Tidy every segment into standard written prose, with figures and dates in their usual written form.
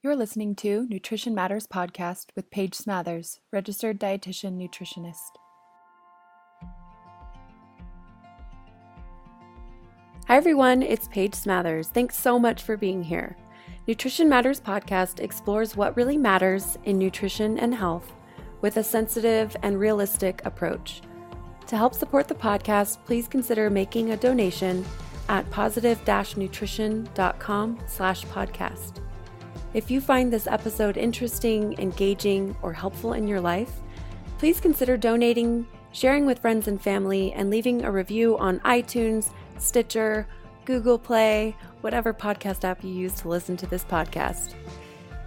You're listening to Nutrition Matters podcast with Paige Smathers, registered dietitian nutritionist. Hi everyone, it's Paige Smathers. Thanks so much for being here. Nutrition Matters podcast explores what really matters in nutrition and health with a sensitive and realistic approach. To help support the podcast, please consider making a donation at positive-nutrition.com/podcast. If you find this episode interesting, engaging, or helpful in your life, please consider donating, sharing with friends and family, and leaving a review on iTunes, Stitcher, Google Play, whatever podcast app you use to listen to this podcast.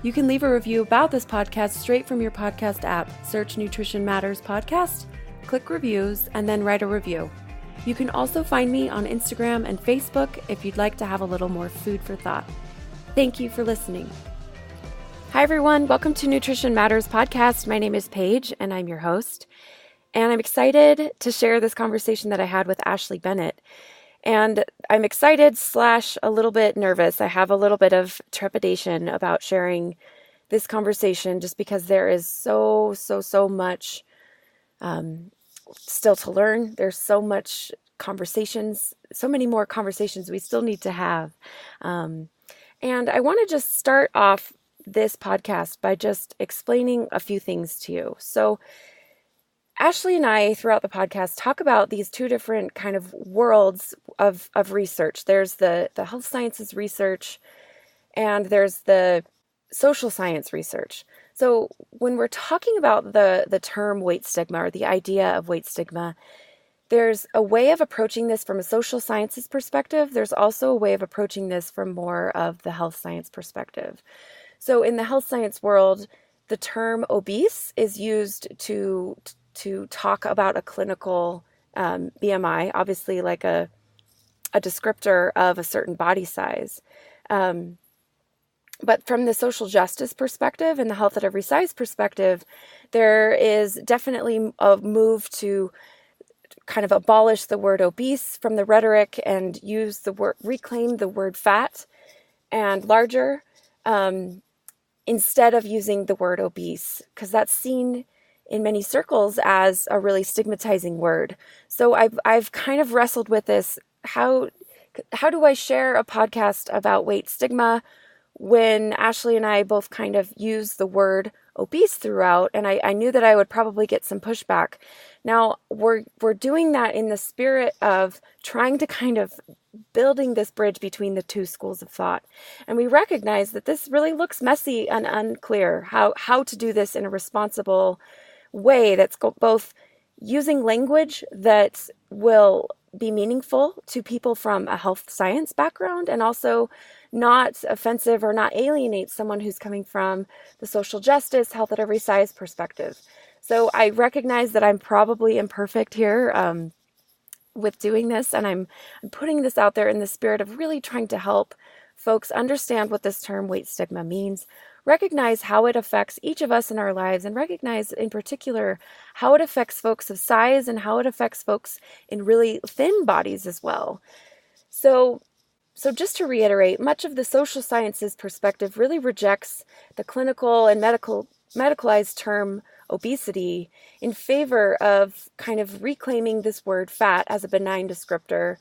You can leave a review about this podcast straight from your podcast app. Search Nutrition Matters Podcast, click reviews, and then write a review. You can also find me on Instagram and Facebook if you'd like to have a little more food for thought. Thank you for listening. Hi everyone, welcome to Nutrition Matters Podcast. My name is Paige and I'm your host. And I'm excited to share this conversation that I had with Ashley Bennett. And I'm excited / a little bit nervous. I have a little bit of trepidation about sharing this conversation just because there is so much still to learn. There's so much conversations, so many more conversations we still need to have. And I want to just start off this podcast by just explaining a few things to you. So Ashley and I, throughout the podcast, talk about these two different kind of worlds of research. There's the health sciences research, and there's the social science research. So when we're talking about the term weight stigma, or the idea of weight stigma, there's a way of approaching this from a social sciences perspective. There's also a way of approaching this from more of the health science perspective. So in the health science world, the term obese is used to talk about a clinical BMI, obviously like a descriptor of a certain body size. But from the social justice perspective and the health at every size perspective, there is definitely a move to kind of abolish the word obese from the rhetoric and reclaim the word fat and larger, instead of using the word obese, because that's seen in many circles as a really stigmatizing word. So I've kind of wrestled with this. How do I share a podcast about weight stigma when Ashley and I both kind of use the word obese throughout? And I knew that I would probably get some pushback. Now we're doing that in the spirit of trying to kind of building this bridge between the two schools of thought. And we recognize that this really looks messy and unclear how to do this in a responsible way that's both using language that will be meaningful to people from a health science background and also not offensive or not alienate someone who's coming from the social justice, health at every size perspective. So I recognize that I'm probably imperfect here with doing this, and I'm putting this out there in the spirit of really trying to help folks understand what this term weight stigma means, recognize how it affects each of us in our lives, and recognize in particular how it affects folks of size and how it affects folks in really thin bodies as well. So just to reiterate, much of the social sciences perspective really rejects the clinical and medicalized term obesity in favor of kind of reclaiming this word fat as a benign descriptor.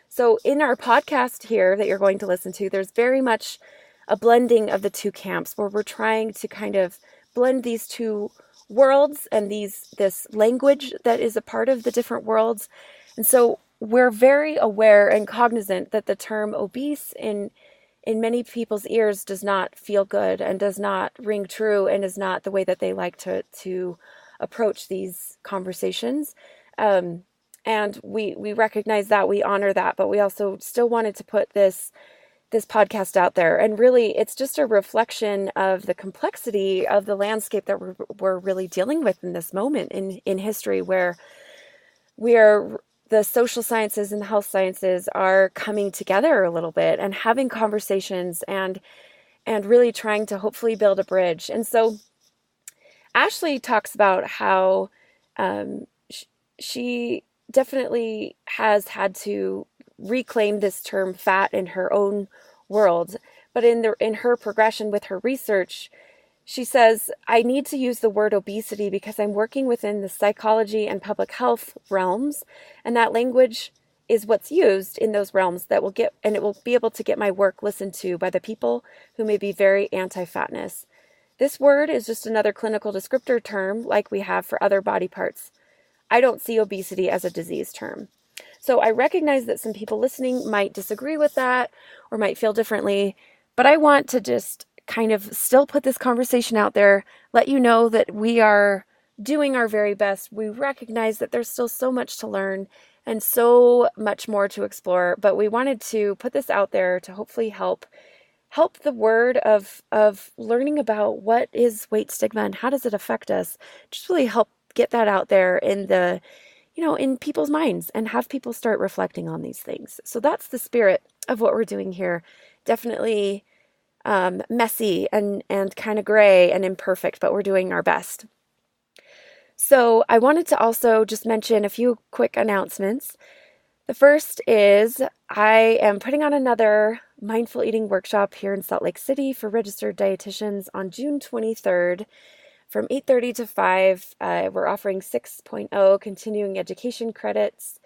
So in our podcast here that you're going to listen to, there's very much a blending of the two camps where we're trying to kind of blend these two worlds and this language that is a part of the different worlds. And so we're very aware and cognizant that the term obese in many people's ears does not feel good and does not ring true and is not the way that they like to approach these conversations. And we recognize that, we honor that, but we also still wanted to put this podcast out there. And really, it's just a reflection of the complexity of the landscape that we're really dealing with in this moment in history, where the social sciences and the health sciences are coming together a little bit and having conversations and really trying to hopefully build a bridge. And so Ashley talks about how she definitely has had to reclaim this term fat in her own world. But in her progression with her research, she says, I need to use the word obesity because I'm working within the psychology and public health realms, and that language is what's used in those realms that will get, and it will be able to get my work listened to by the people who may be very anti-fatness. This word is just another clinical descriptor term like we have for other body parts. I don't see obesity as a disease term. So I recognize that some people listening might disagree with that or might feel differently, but I want to just kind of still put this conversation out there, let you know that we are doing our very best. We recognize that there's still so much to learn and so much more to explore, but we wanted to put this out there to hopefully help the word of learning about what is weight stigma and how does it affect us, just really help get that out there in the in people's minds and have people start reflecting on these things. So that's the spirit of what we're doing here. Definitely messy and kind of gray and imperfect, but we're doing our best. So I wanted to also just mention a few quick announcements. The first is I am putting on another mindful eating workshop here in Salt Lake City for registered dietitians on June 23rd from 8:30 to 5. We're offering 6.0 continuing education credits,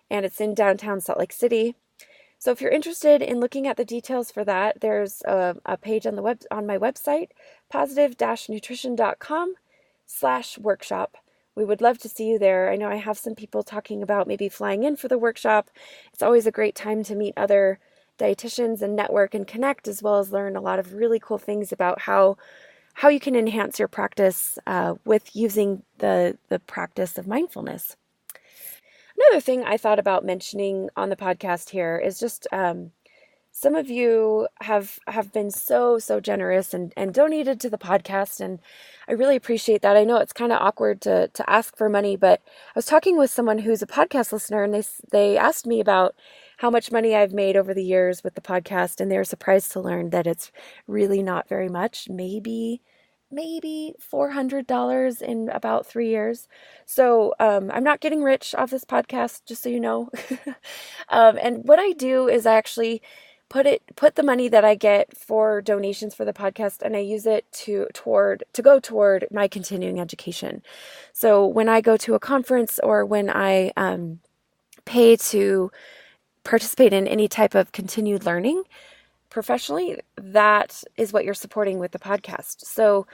and it's in downtown Salt Lake City. So if you're interested in looking at the details for that, there's a page on my website, positive-nutrition.com/workshop. We would love to see you there. I know I have some people talking about maybe flying in for the workshop. It's always a great time to meet other dietitians and network and connect, as well as learn a lot of really cool things about how you can enhance your practice with using the practice of mindfulness. Another thing I thought about mentioning on the podcast here is just some of you have been so generous and donated to the podcast, and I really appreciate that. I know it's kind of awkward to ask for money, but I was talking with someone who's a podcast listener, and they asked me about how much money I've made over the years with the podcast, and they were surprised to learn that it's really not very much, maybe $400 in about 3 years. So I'm not getting rich off this podcast, just so you know. And what I do is I actually put the money that I get for donations for the podcast, and I use it to go toward my continuing education. So when I go to a conference or when I pay to participate in any type of continued learning professionally, that is what you're supporting with the podcast. So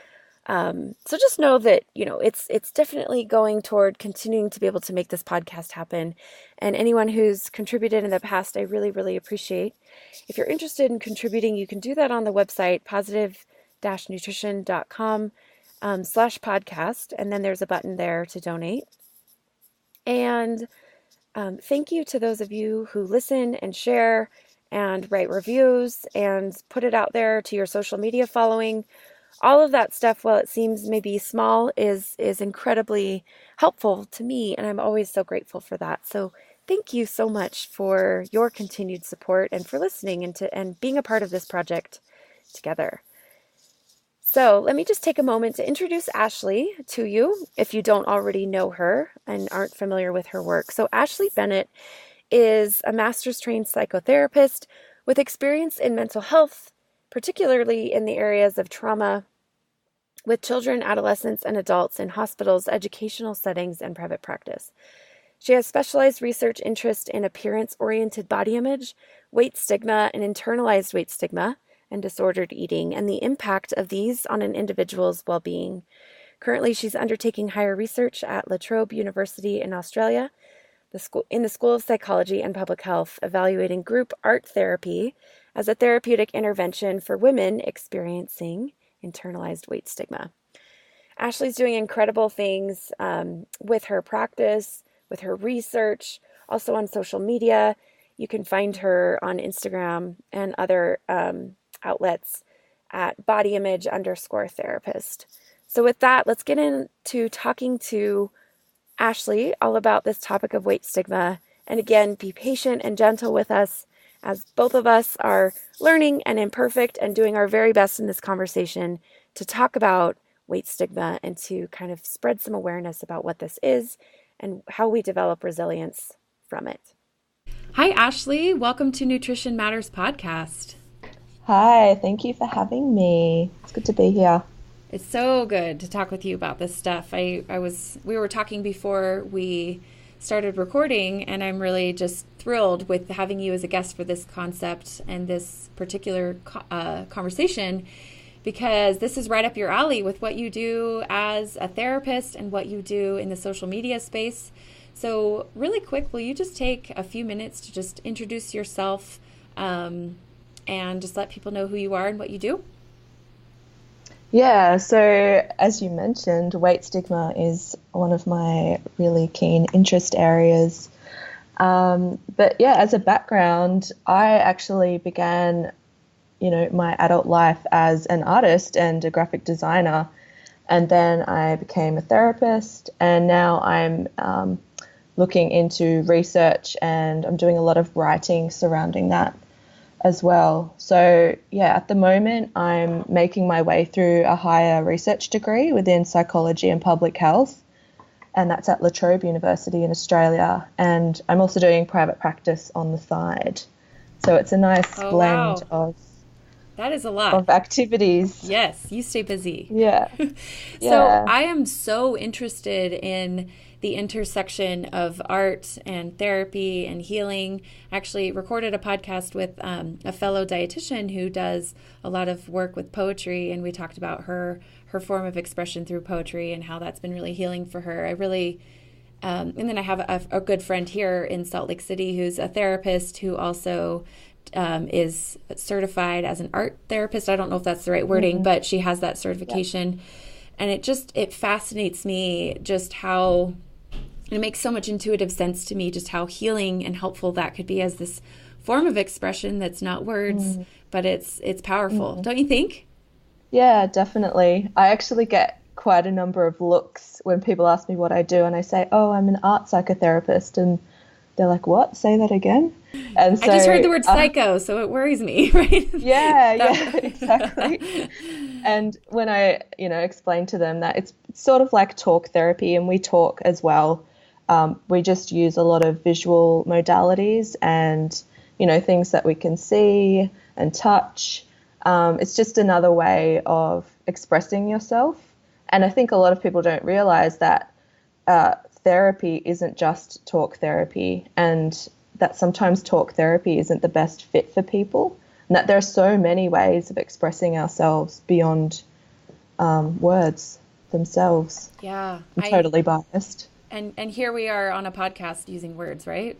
just know that, it's definitely going toward continuing to be able to make this podcast happen. And anyone who's contributed in the past, I really, really appreciate. If you're interested in contributing, you can do that on the website, positive-nutrition.com /podcast. And then there's a button there to donate. And thank you to those of you who listen and share and write reviews and put it out there to your social media following. All of that stuff, while it seems maybe small, is incredibly helpful to me, and I'm always so grateful for that. So thank you so much for your continued support and for listening and being a part of this project together. So let me just take a moment to introduce Ashley to you if you don't already know her and aren't familiar with her work. So Ashley Bennett is a master's trained psychotherapist with experience in mental health, particularly in the areas of trauma with children, adolescents, and adults in hospitals, educational settings, and private practice. She has specialized research interest in appearance-oriented body image, weight stigma, and internalized weight stigma, and disordered eating, and the impact of these on an individual's well-being. Currently, she's undertaking higher research at La Trobe University in Australia, in the School of Psychology and Public Health, evaluating group art therapy as a therapeutic intervention for women experiencing internalized weight stigma. Ashley's doing incredible things with her practice, with her research, also on social media. You can find her on Instagram and other outlets at bodyimage_therapist. So with that, let's get into talking to Ashley all about this topic of weight stigma. And again, be patient and gentle with us as both of us are learning and imperfect and doing our very best in this conversation to talk about weight stigma and to kind of spread some awareness about what this is and how we develop resilience from it. Hi, Ashley. Welcome to Nutrition Matters podcast. Hi, thank you for having me. It's good to be here. It's so good to talk with you about this stuff. We were talking before we started recording, and I'm really just thrilled with having you as a guest for this concept and this particular conversation because this is right up your alley with what you do as a therapist and what you do in the social media space. So, really quick, will you just take a few minutes to just introduce yourself and just let people know who you are and what you do? Yeah, so as you mentioned, weight stigma is one of my really keen interest areas. But yeah, as a background, I actually began, my adult life as an artist and a graphic designer. And then I became a therapist, and now I'm looking into research and I'm doing a lot of writing surrounding that as well. So, yeah, at the moment, I'm making my way through a higher research degree within psychology and public health, and that's at La Trobe University in Australia. And I'm also doing private practice on the side. So it's a nice Oh, blend wow. That is a lot. of activities. Yes, you stay busy. Yeah, So yeah. I am so interested in the intersection of art and therapy and healing. I actually recorded a podcast with a fellow dietitian who does a lot of work with poetry, and we talked about her form of expression through poetry and how that's been really healing for her. And then I have a good friend here in Salt Lake City who's a therapist who also is certified as an art therapist. I don't know if that's the right wording, Mm, but she has that yeah. certification. And it fascinates me just how it makes so much intuitive sense to me just how healing and helpful that could be as this form of expression that's not words, Mm, but it's powerful. mm. Don't you think? Yeah, definitely. I actually get quite a number of looks when people ask me what I do, and I say, "Oh, I'm an art psychotherapist," and they're like, "What? Say that again?" And I just heard so, the word psycho, so it worries me, right? yeah, yeah, exactly. That, And when I, explain to them that it's sort of like talk therapy, and we talk as well. We just use a lot of visual modalities and, things that we can see and touch. It's just another way of expressing yourself. And I think a lot of people don't realize that therapy isn't just talk therapy, and that sometimes talk therapy isn't the best fit for people, and that there are so many ways of expressing ourselves beyond words themselves. yeah, I'm I totally biased. and here we are on a podcast using words, right?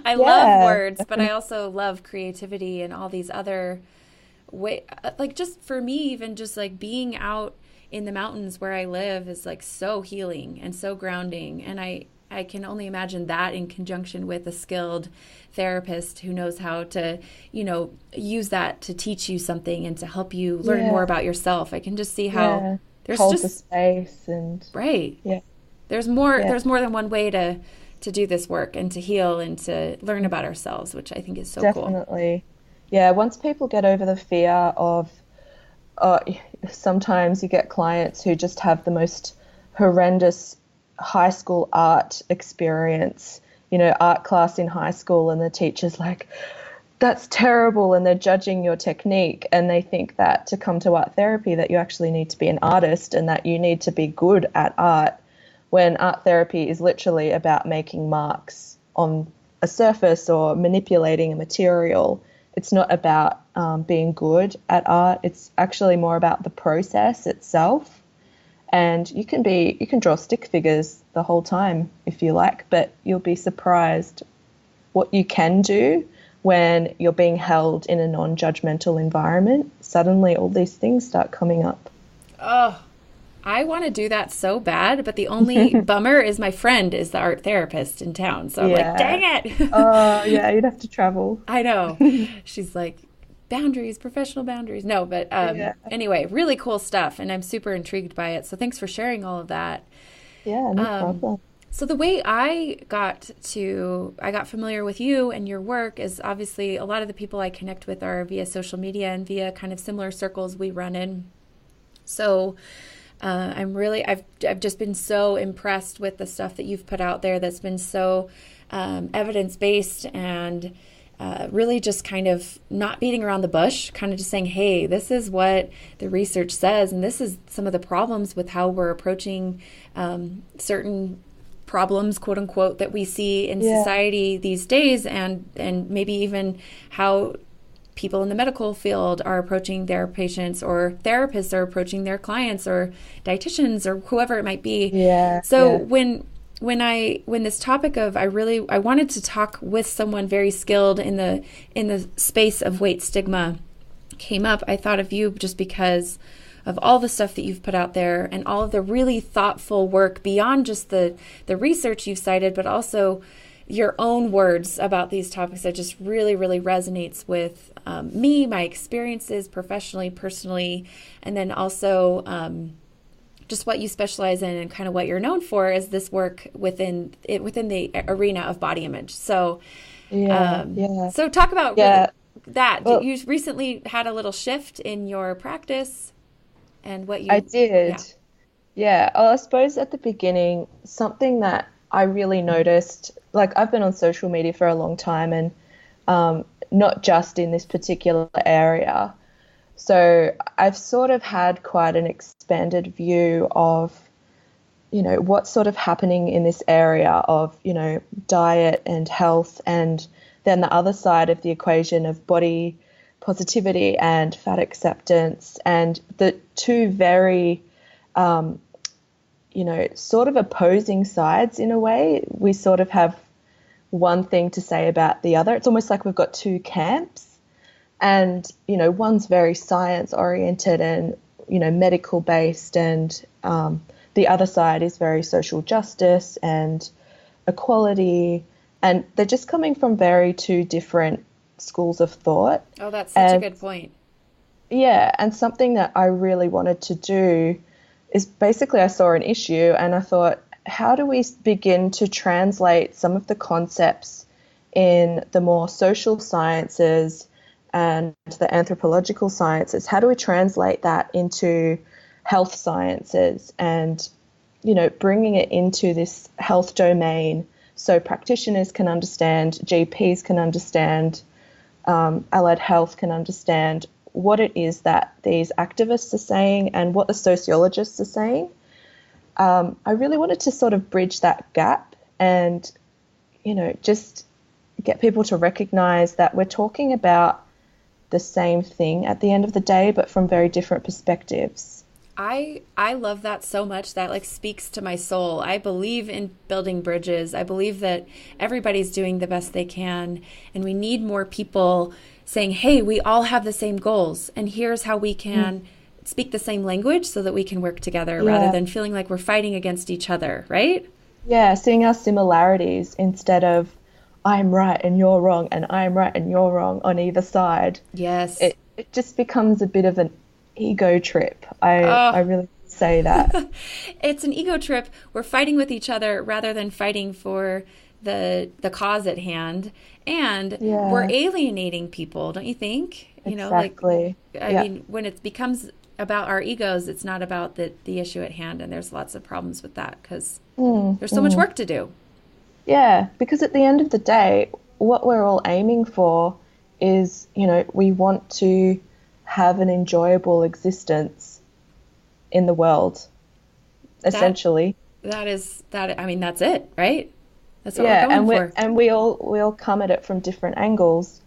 I love Yeah, words, but I definitely. also love creativity and all these other way like just for me even just like being out in the mountains where I live is like so healing and so grounding, and I can only imagine that in conjunction with a skilled therapist who knows how to, use that to teach you something and to help you learn more Yeah, about yourself. I can just see how yeah. there's Hold the just space and right. yeah, yeah, There's more than one way to do this work and to heal and to learn about ourselves, which I think is so cool. definitely. Yeah, once people get over the fear of, uh, sometimes you get clients who just have the most horrendous high school art experience, art class in high school, and the teacher's like, that's terrible, and they're judging your technique, and they think that to come to art therapy that you actually need to be an artist and that you need to be good at art, when art therapy is literally about making marks on a surface or manipulating a material. It's not about being good at art. It's actually more about the process itself. And you can draw stick figures the whole time if you like, but you'll be surprised what you can do when you're being held in a non-judgmental environment. Suddenly all these things start coming up. Oh, I want to do that so bad, but the only bummer is my friend is the art therapist in town. So I'm like, dang Yeah. it. Oh, yeah, you'd have to travel. I know. She's like, boundaries, professional boundaries. No, but Yeah. anyway, really cool stuff. And I'm super intrigued by it. So thanks for sharing all of that. Yeah, no Um, problem. so the way I got familiar with you and your work is obviously a lot of the people I connect with are via social media and via kind of similar circles we run in. So I've just been so impressed with the stuff that you've put out there that's been so evidence based and really just kind of not beating around the bush, kind of just saying, hey, this is what the research says, and this is some of the problems with how we're approaching certain problems, quote unquote, that we see in society these days, and maybe even how people in the medical field are approaching their patients, or therapists are approaching their clients, or dietitians, or whoever it might be. When this topic of I wanted to talk with someone very skilled in the space of weight stigma came up, I thought of you just because of all the stuff that you've put out there and all of the really thoughtful work beyond just the research you've cited, but also your own words about these topics that just really, really resonates with me, my experiences professionally, personally, and then also just what you specialize in and kind of what you're known for is this work within the arena of body image. So, so talk about that. Well, you recently had a little shift in your practice and what you... I did. Yeah. Well, I suppose at the beginning, something that I really noticed, like I've been on social media for a long time, and not just in this particular area. So I've sort of had quite an expanded view of, what's sort of happening in this area of, diet and health, and then the other side of the equation of body positivity and fat acceptance, and the two very, sort of opposing sides in a way. We sort of have one thing to say about the other. It's almost like we've got two camps. And, one's very science oriented and, medical based, and the other side is very social justice and equality. And they're just coming from very two different schools of thought. Oh, that's such a good point. Yeah. And something that I really wanted to do is basically I saw an issue and I thought, how do we begin to translate some of the concepts in the more social sciences and the anthropological sciences? How do we translate that into health sciences and, bringing it into this health domain so practitioners can understand, GPs can understand, allied health can understand what it is that these activists are saying and what the sociologists are saying. I really wanted to sort of bridge that gap and, just get people to recognize that we're talking about the same thing at the end of the day, but from very different perspectives. I love that so much. That speaks to my soul. I believe in building bridges. I believe that everybody's doing the best they can, and we need more people saying, hey, we all have the same goals, and here's how we can speak the same language so that we can work together rather than feeling like we're fighting against each other, right? Yeah, seeing our similarities instead of I'm right and you're wrong and I'm right and you're wrong on either side. Yes. It just becomes a bit of an ego trip. I really say that. It's an ego trip. We're fighting with each other rather than fighting for the cause at hand. And we're alienating people, don't you think? Exactly. I mean, when it becomes about our egos, it's not about the issue at hand. And there's lots of problems with that because there's so much work to do. Yeah, because at the end of the day, what we're all aiming for is, we want to have an enjoyable existence in the world, essentially. That's it, right? That's what we're going for. And we all come at it from different angles.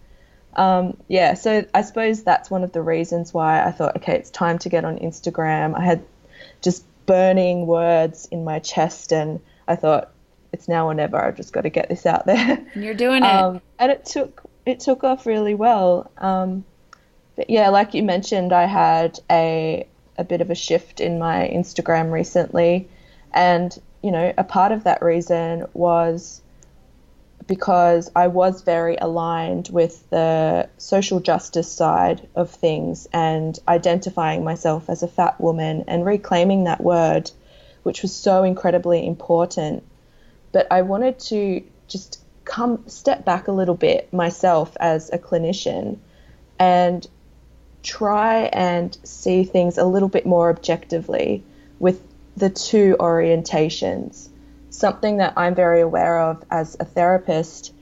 So I suppose that's one of the reasons why I thought, okay, it's time to get on Instagram. I had just burning words in my chest, and I thought, it's now or never. I've just got to get this out there. And you're doing it. And it took off really well. But yeah, like you mentioned, I had a bit of a shift in my Instagram recently. And, a part of that reason was because I was very aligned with the social justice side of things and identifying myself as a fat woman and reclaiming that word, which was so incredibly important. But I wanted to just step back a little bit myself as a clinician and try and see things a little bit more objectively with the two orientations. Something that I'm very aware of as a therapist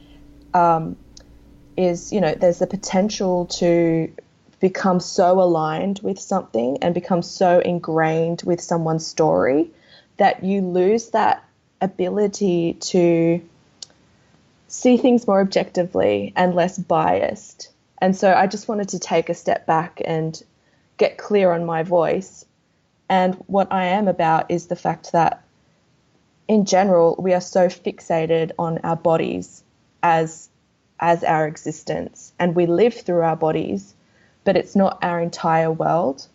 is, there's the potential to become so aligned with something and become so ingrained with someone's story that you lose that ability to see things more objectively and less biased. And so I just wanted to take a step back and get clear on my voice. And what I am about is the fact that in general, we are so fixated on our bodies as our existence, and we live through our bodies, but it's not our entire world.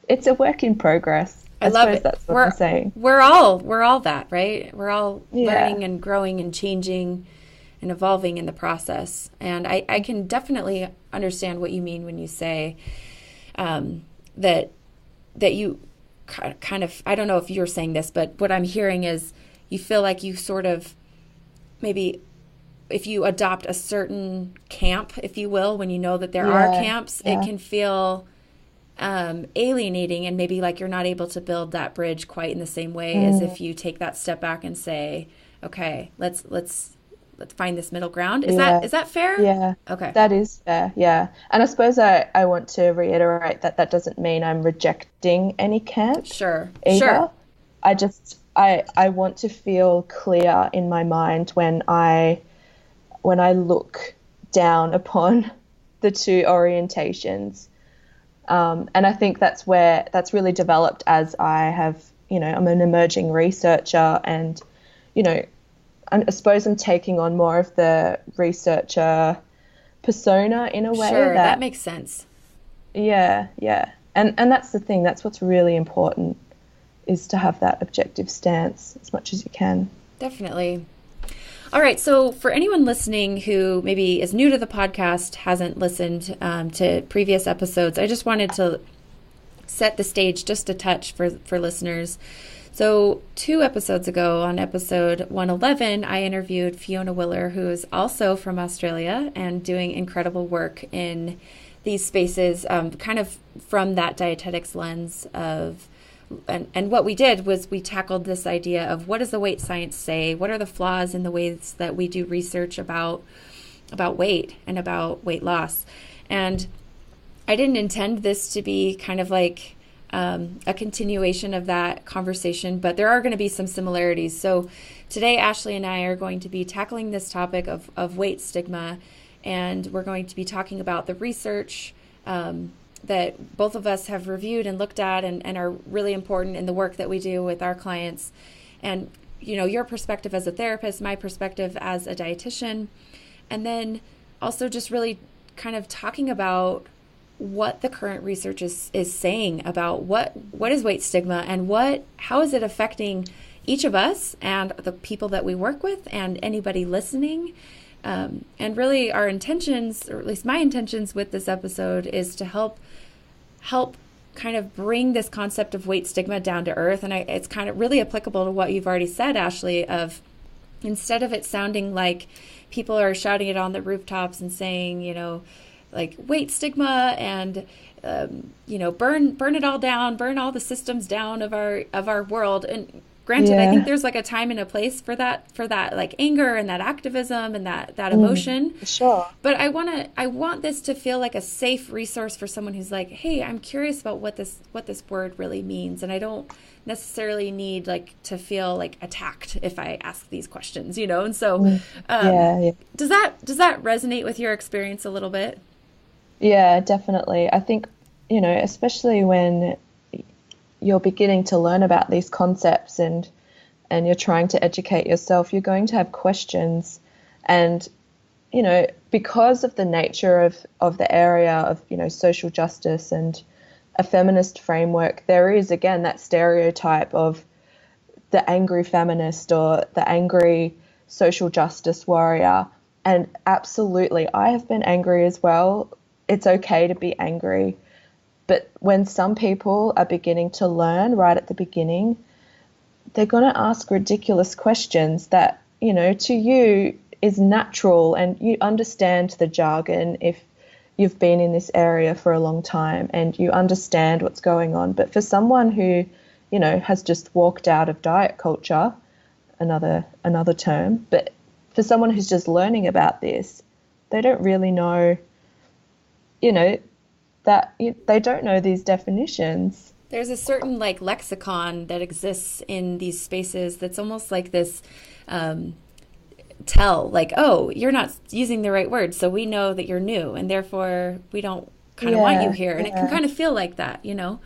It's a work in progress. I love suppose it. That's what I'm saying. We're all that, right? We're all learning and growing and changing and evolving in the process. And I can definitely understand what you mean when you say that you kind of, I don't know if you're saying this, but what I'm hearing is you feel like you sort of, maybe if you adopt a certain camp, if you will, when you know that there are camps, it can feel alienating, and maybe like you're not able to build that bridge quite in the same way as if you take that step back and say, okay, let's find this middle ground. Is that fair? Yeah. Okay. That is fair. Yeah. And I suppose I want to reiterate that doesn't mean I'm rejecting any camp. Sure. Either. Sure. I want to feel clear in my mind when I look down upon the two orientations. And I think that's really developed as I have, I'm an emerging researcher, and, I suppose I'm taking on more of the researcher persona in a way. Sure, that makes sense. Yeah, yeah. And that's the thing. That's what's really important, is to have that objective stance as much as you can. Definitely. All right. So for anyone listening who maybe is new to the podcast, hasn't listened to previous episodes, I just wanted to set the stage just a touch for listeners. So 2 episodes ago, on episode 111, I interviewed Fiona Willer, who is also from Australia and doing incredible work in these spaces, kind of from that dietetics lens of, and what we did was we tackled this idea of, what does the weight science say? What are the flaws in the ways that we do research about weight and about weight loss? And I didn't intend this to be kind of like a continuation of that conversation, but there are going to be some similarities. So today, Ashley and I are going to be tackling this topic of weight stigma, and we're going to be talking about the research that both of us have reviewed and looked at and are really important in the work that we do with our clients. And, your perspective as a therapist, my perspective as a dietitian, and then also just really kind of talking about what the current research is saying about what is weight stigma, and how is it affecting each of us and the people that we work with and anybody listening. And really our intentions, or at least my intentions with this episode, is to help kind of bring this concept of weight stigma down to earth. And it's kind of really applicable to what you've already said, Ashley, of instead of it sounding like people are shouting it on the rooftops and saying, like weight stigma and, burn it all down, burn all the systems down of our world. And granted, I think there's like a time and a place for that like anger and that activism and that emotion. Sure. But I want this to feel like a safe resource for someone who's like, hey, I'm curious about what this word really means. And I don't necessarily need like to feel like attacked if I ask these questions, And so does that resonate with your experience a little bit? Yeah, definitely. I think, especially when you're beginning to learn about these concepts and you're trying to educate yourself, you're going to have questions. And, because of the nature of the area of, social justice and a feminist framework, there is, again, that stereotype of the angry feminist or the angry social justice warrior. And absolutely, I have been angry as well. It's okay to be angry. But when some people are beginning to learn right at the beginning, they're going to ask ridiculous questions that, to you is natural, and you understand the jargon if you've been in this area for a long time and you understand what's going on. But for someone who, has just walked out of diet culture, another term, but for someone who's just learning about this, they don't really know, you know, they don't know these definitions. There's a certain like lexicon that exists in these spaces that's almost like this tell, like, oh, you're not using the right word, so we know that you're new, and therefore we don't kind of want you here. And it can kind of feel like that, you know?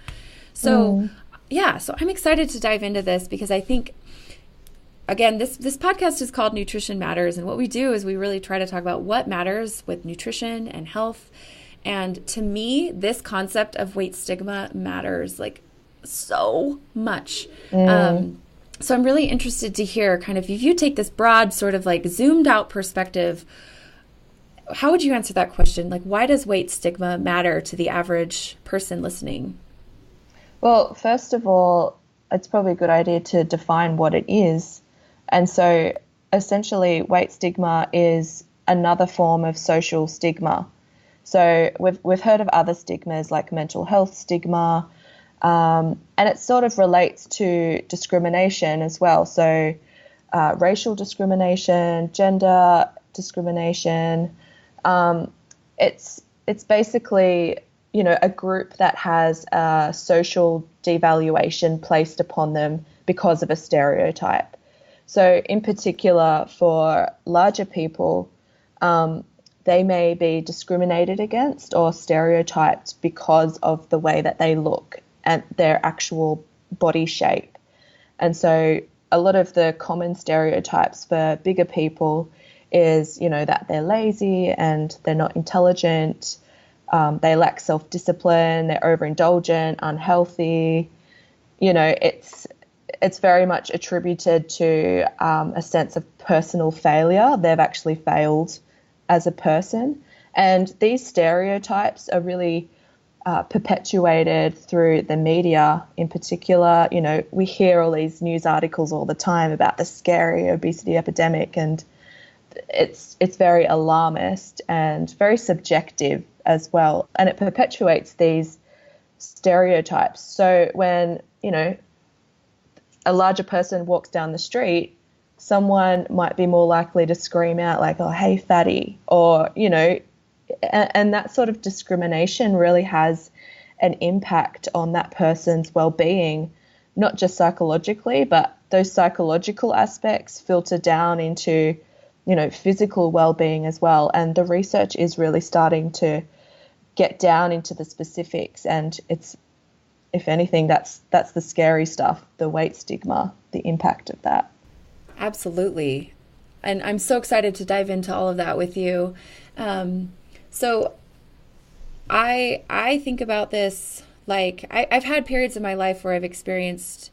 So, yeah, so I'm excited to dive into this because I think, again, this podcast is called Nutrition Matters. And what we do is we really try to talk about what matters with nutrition and health. And to me, this concept of weight stigma matters like so much. So I'm really interested to hear kind of, if you take this broad sort of like zoomed out perspective, how would you answer that question? Like, why does weight stigma matter to the average person listening? Well, first of all, it's probably a good idea to define what it is. And so essentially weight stigma is another form of social stigma. So we've heard of other stigmas like mental health stigma, and it sort of relates to discrimination as well. So racial discrimination, gender discrimination. It's basically, you know, a group that has a social devaluation placed upon them because of a stereotype. So in particular for larger people, they may be discriminated against or stereotyped because of the way that they look and their actual body shape. And so a lot of the common stereotypes for bigger people is, you know, that they're lazy and they're not intelligent, they lack self-discipline, they're overindulgent, unhealthy. You know, it's very much attributed to a sense of personal failure. They've actually failed as a person. And these stereotypes are really perpetuated through the media in particular. You know, we hear all these news articles all the time about the scary obesity epidemic, and it's very alarmist and very subjective as well. And it perpetuates these stereotypes. So when, you know, a larger person walks down the street, someone might be more likely to scream out like, oh, hey, fatty, or, you know, and that sort of discrimination really has an impact on that person's well-being, not just psychologically, but those psychological aspects filter down into, you know, physical well-being as well. And the research is really starting to get down into the specifics, and it's, if anything, that's the scary stuff, the weight stigma, the impact of that. Absolutely. And I'm so excited to dive into all of that with you. So I think about this like I've had periods in my life where I've experienced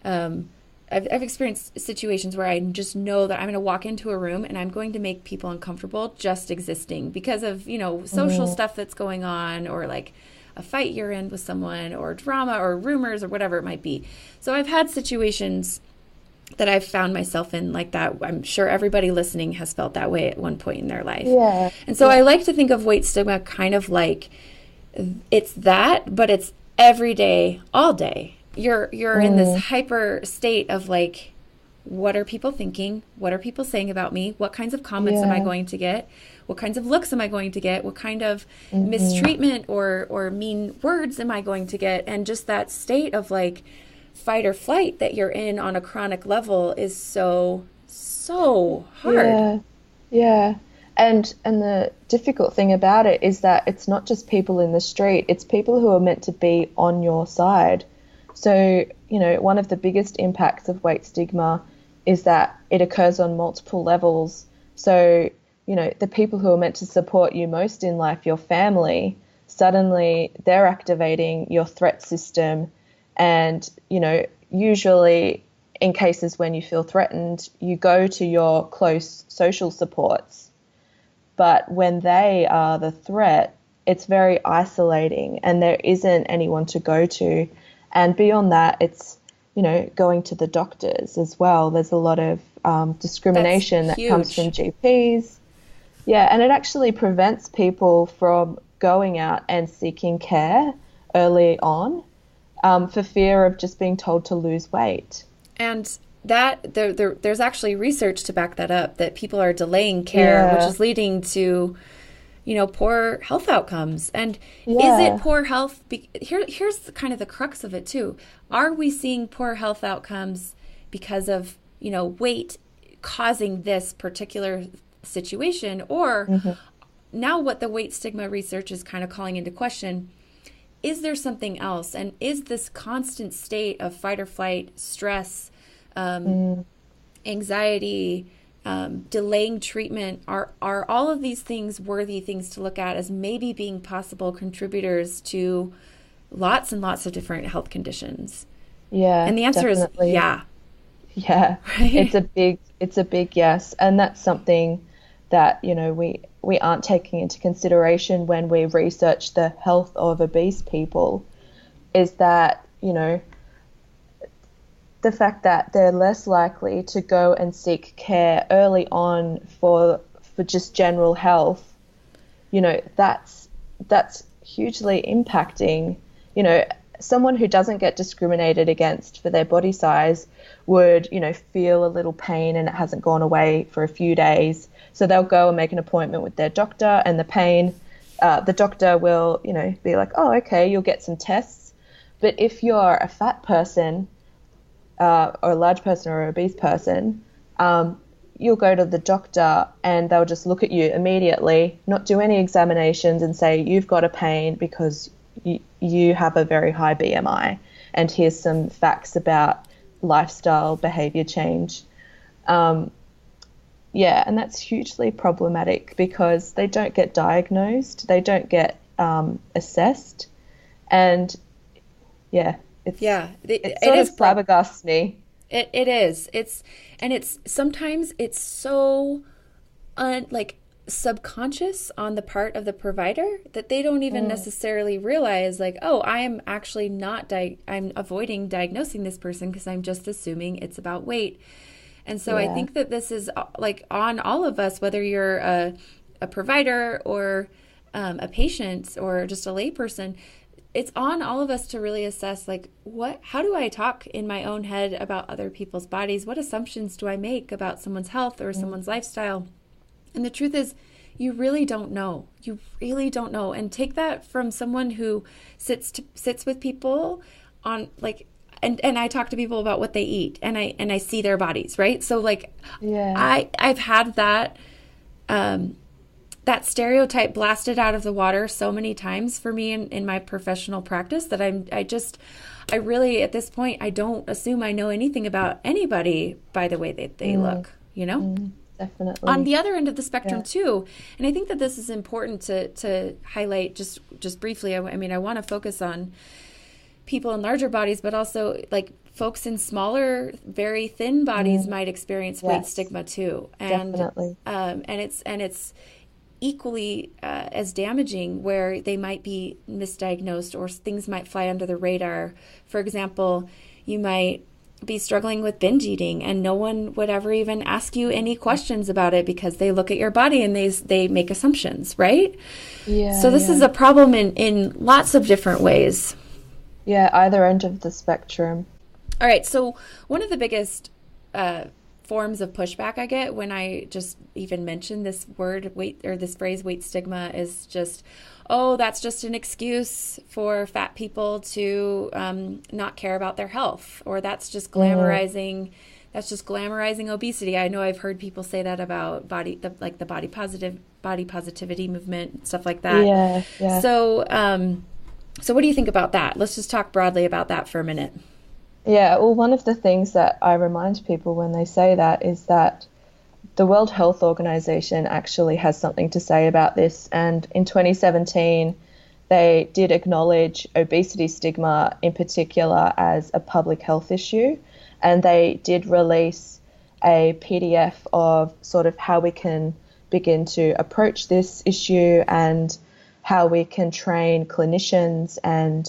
I've experienced situations where I just know that I'm going to walk into a room and I'm going to make people uncomfortable just existing because of, you know, social stuff that's going on, or like a fight you're in with someone, or drama or rumors or whatever it might be. So I've had situations that I've found myself in like that. I'm sure everybody listening has felt that way at one point in their life. Yeah. And so I like to think of weight stigma kind of like it's that, but it's every day, all day. You're in this hyper state of like, what are people thinking? What are people saying about me? What kinds of comments am I going to get? What kinds of looks am I going to get? What kind of mistreatment or mean words am I going to get? And just that state of like fight or flight that you're in on a chronic level is so hard. Yeah. And the difficult thing about it is that it's not just people in the street, it's people who are meant to be on your side. So, you know, one of the biggest impacts of weight stigma is that it occurs on multiple levels. So, you know, the people who are meant to support you most in life, your family, suddenly they're activating your threat system. And, you know, usually in cases when you feel threatened, you go to your close social supports. But when they are the threat, it's very isolating and there isn't anyone to go to. And beyond that, it's, you know, going to the doctors as well. There's a lot of discrimination that comes from GPs. Yeah, and it actually prevents people from going out and seeking care early on for fear of just being told to lose weight. And there's actually research to back that up, that people are delaying care, which is leading to, poor health outcomes. And is it poor health? Here's kind of the crux of it too. Are we seeing poor health outcomes because of, weight causing this particular situation? Or now what the weight stigma research is kind of calling into question, is there something else? And is this constant state of fight or flight, stress, anxiety, delaying treatment, are all of these things worthy things to look at as maybe being possible contributors to lots and lots of different health conditions? Yeah. And the answer definitely. is yeah. Yeah. Right? It's a big yes. And that's something that, we aren't taking into consideration when we research the health of obese people, is that, the fact that they're less likely to go and seek care early on for just general health, that's hugely impacting. Someone who doesn't get discriminated against for their body size would, feel a little pain and it hasn't gone away for a few days. So they'll go and make an appointment with their doctor, and the doctor will, be like, oh, okay, you'll get some tests. But if you're a fat person, or a large person or an obese person, you'll go to the doctor and they'll just look at you immediately, not do any examinations, and say, you've got a pain because you have a very high BMI, and here's some facts about lifestyle behavior change. And that's hugely problematic because they don't get diagnosed, they don't get assessed, and it sort of flabbergasts me. It is. It's sometimes it's so subconscious on the part of the provider that they don't even necessarily realize, like, oh, I am actually not I'm avoiding diagnosing this person because I'm just assuming it's about weight. And so I think that this is like on all of us, whether you're a provider or a patient or just a layperson. It's on all of us to really assess, like, how do I talk in my own head about other people's bodies? What assumptions do I make about someone's health or someone's lifestyle? And the truth is, you really don't know. You really don't know. And take that from someone who sits with people on, like, and I talk to people about what they eat, and I see their bodies, right? So, like, I've had that that stereotype blasted out of the water so many times for me in my professional practice that I really, at this point, I don't assume I know anything about anybody by the way that they look, Definitely. On the other end of the spectrum too. And I think that this is important to highlight just briefly. I mean, I want to focus on people in larger bodies, but also like folks in smaller, very thin bodies might experience weight stigma too. And, definitely. And it's equally as damaging, where they might be misdiagnosed or things might fly under the radar. For example, you might be struggling with binge eating and no one would ever even ask you any questions about it because they look at your body and they make assumptions, right? So this is a problem in lots of different ways. Yeah, either end of the spectrum. All right, so one of the biggest forms of pushback I get when I just even mention this word weight, or this phrase weight stigma, is just, oh, that's just an excuse for fat people to not care about their health, or that's just glamorizing obesity. I know I've heard people say that about the body positivity movement, stuff like that. Yeah. So what do you think about that? Let's just talk broadly about that for a minute. Yeah, well, one of the things that I remind people when they say that is that the World Health Organization actually has something to say about this. And in 2017, they did acknowledge obesity stigma in particular as a public health issue. And they did release a PDF of sort of how we can begin to approach this issue and how we can train clinicians and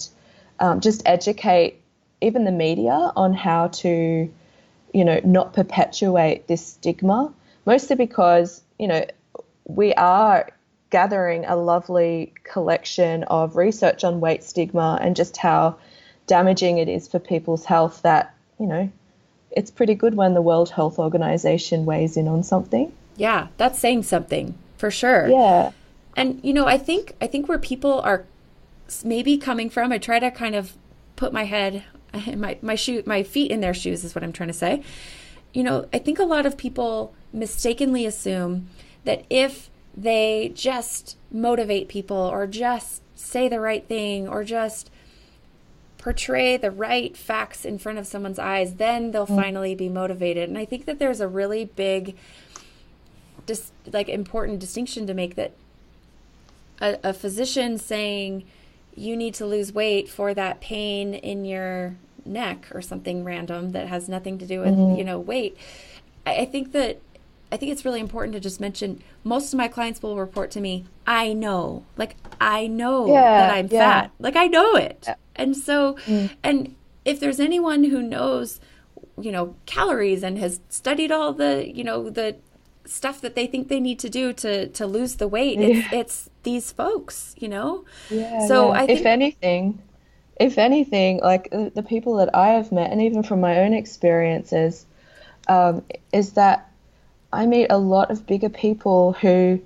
just educate even the media on how to, not perpetuate this stigma, mostly because, we are gathering a lovely collection of research on weight stigma and just how damaging it is for people's health that, it's pretty good when the World Health Organization weighs in on something. Yeah, that's saying something for sure. Yeah. And I think where people are maybe coming from, I try to kind of put my head, my feet in their shoes is what I'm trying to say. I think a lot of people mistakenly assume that if they just motivate people or just say the right thing or just portray the right facts in front of someone's eyes, then they'll finally be motivated. And I think that there's a really big, important distinction to make, that a physician saying you need to lose weight for that pain in your neck or something random that has nothing to do with, weight. I think it's really important to just mention, most of my clients will report to me, I know that I'm fat. Like, I know it. Yeah. And so, and if there's anyone who knows, calories and has studied all the, the stuff that they think they need to do to lose the weight, it's these folks, Yeah. So yeah. I think if anything, like the people that I have met, and even from my own experiences, is that I meet a lot of bigger people who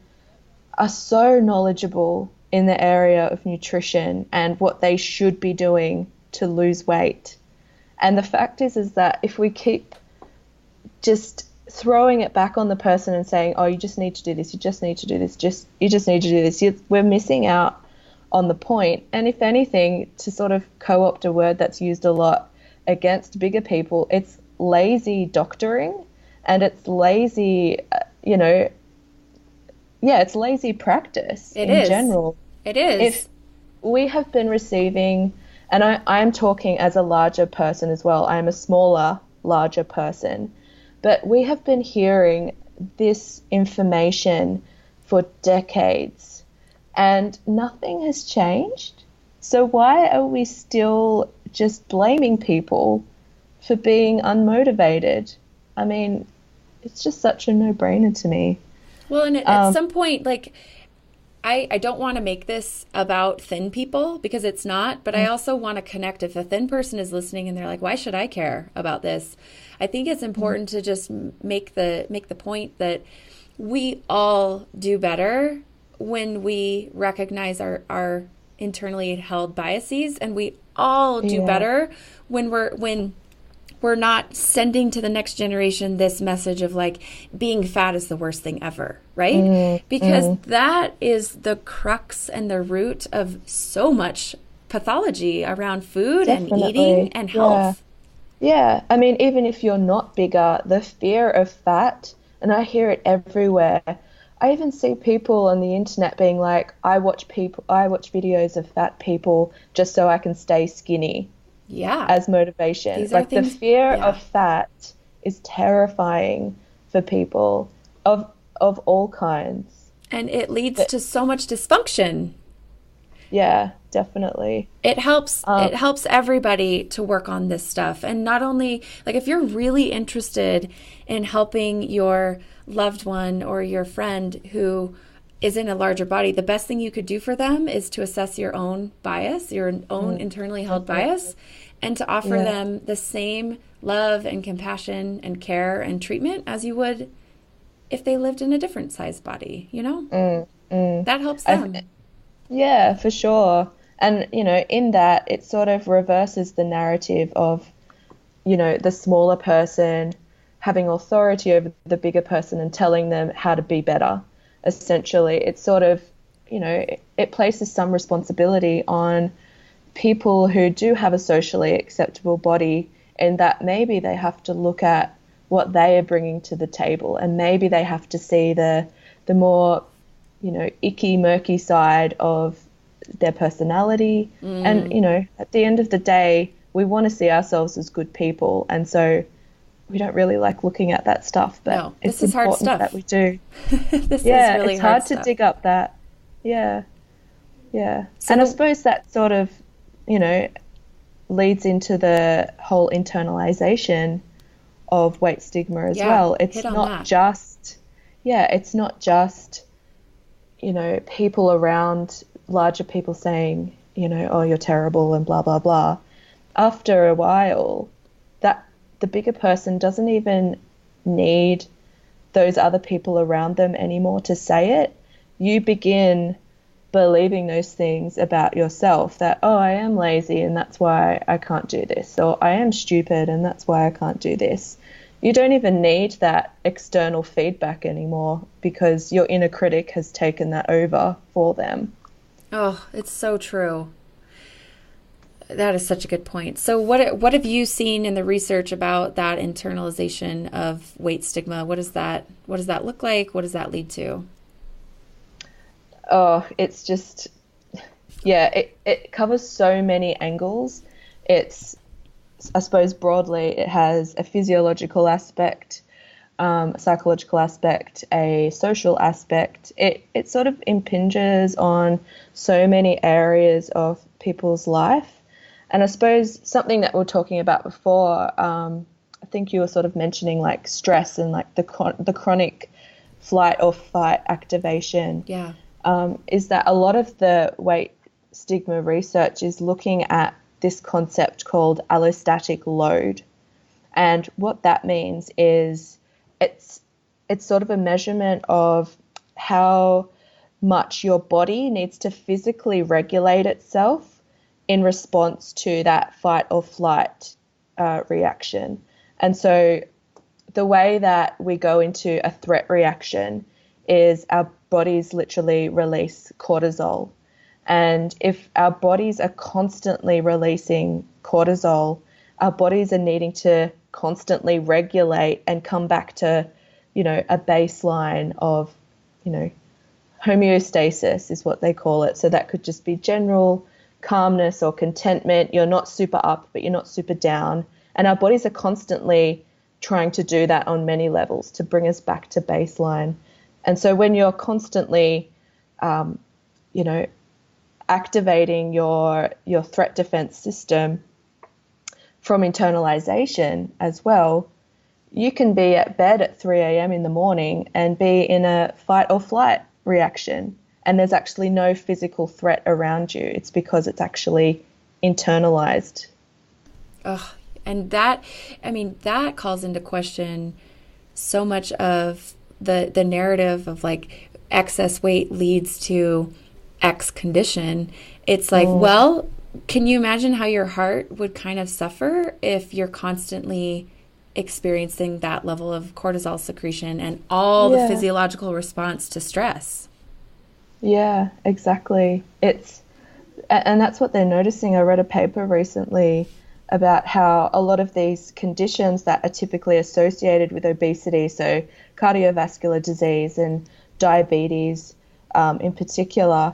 are so knowledgeable in the area of nutrition and what they should be doing to lose weight. And the fact is that if we keep just throwing it back on the person and saying, oh, you just need to do this, you just need to do this, you just need to do this, we're missing out on the point. And if anything, to sort of co-opt a word that's used a lot against bigger people, it's lazy doctoring, and it's lazy, it's lazy practice in general. It is. If we have been receiving, and I'm talking as a larger person as well, I'm a smaller, larger person, but we have been hearing this information for decades and nothing has changed. So why are we still just blaming people for being unmotivated? I mean, it's just such a no-brainer to me. Well, and at some point, like, I don't want to make this about thin people, because it's not, but I also want to connect. If a thin person is listening and they're like, why should I care about this? I think it's important to just make the point that we all do better when we recognize our internally held biases, and we all do better when we're not sending to the next generation this message of like being fat is the worst thing ever, right? Because that is the crux and the root of so much pathology around food and eating and health. Yeah. I mean, even if you're not bigger, the fear of fat, and I hear it everywhere. I even see people on the internet being like, I watch videos of fat people just so I can stay skinny. Yeah. As motivation. Like the fear of fat is terrifying for people of all kinds. And it leads to so much dysfunction. Yeah, definitely. It helps everybody to work on this stuff. And not only, like, if you're really interested in helping your loved one or your friend who is in a larger body, the best thing you could do for them is to assess your own bias, your own internally held bias, and to offer them the same love and compassion and care and treatment as you would if they lived in a different size body, That helps them. Yeah, for sure. And, in that, it sort of reverses the narrative of, the smaller person having authority over the bigger person and telling them how to be better. Essentially, it's sort of, it places some responsibility on people who do have a socially acceptable body, and that maybe they have to look at what they are bringing to the table, and maybe they have to see the more, icky, murky side of their personality. And, at the end of the day, we want to see ourselves as good people, and so we don't really like looking at that stuff, but it's important that we do. This is really it's hard to dig up that. Yeah. So and I suppose that sort of, leads into the whole internalization of weight stigma as well. It's not just, people around larger people saying, oh, you're terrible and blah, blah, blah. After a while, the bigger person doesn't even need those other people around them anymore to say it. You begin believing those things about yourself, that, oh, I am lazy and that's why I can't do this, or I am stupid and that's why I can't do this. You don't even need that external feedback anymore because your inner critic has taken that over for them. Oh, it's so true. That is such a good point. So what have you seen in the research about that internalization of weight stigma? What does that look like? What does that lead to? Oh, it's just, yeah, it covers so many angles. It's, I suppose broadly, it has a physiological aspect, a psychological aspect, a social aspect. It sort of impinges on so many areas of people's life. And I suppose something that we were talking about before, I think you were sort of mentioning like stress and like the chronic flight or fight activation. Yeah. Is that a lot of the weight stigma research is looking at this concept called allostatic load. And what that means is it's sort of a measurement of how much your body needs to physically regulate itself in response to that fight or flight reaction. And so the way that we go into a threat reaction is our bodies literally release cortisol. And if our bodies are constantly releasing cortisol, our bodies are needing to constantly regulate and come back to, a baseline of, homeostasis is what they call it. So that could just be general calmness or contentment. You're not super up, but you're not super down. And our bodies are constantly trying to do that on many levels to bring us back to baseline. And so when you're constantly, activating your threat defense system from internalization as well, you can be at bed at 3 a.m. in the morning and be in a fight or flight reaction. And there's actually no physical threat around you. It's because it's actually internalized. Oh, and that calls into question so much of the narrative of like excess weight leads to X condition. It's like, well, can you imagine how your heart would kind of suffer if you're constantly experiencing that level of cortisol secretion and all the physiological response to stress? Yeah, exactly. And that's what they're noticing. I read a paper recently about how a lot of these conditions that are typically associated with obesity, so cardiovascular disease and diabetes in particular,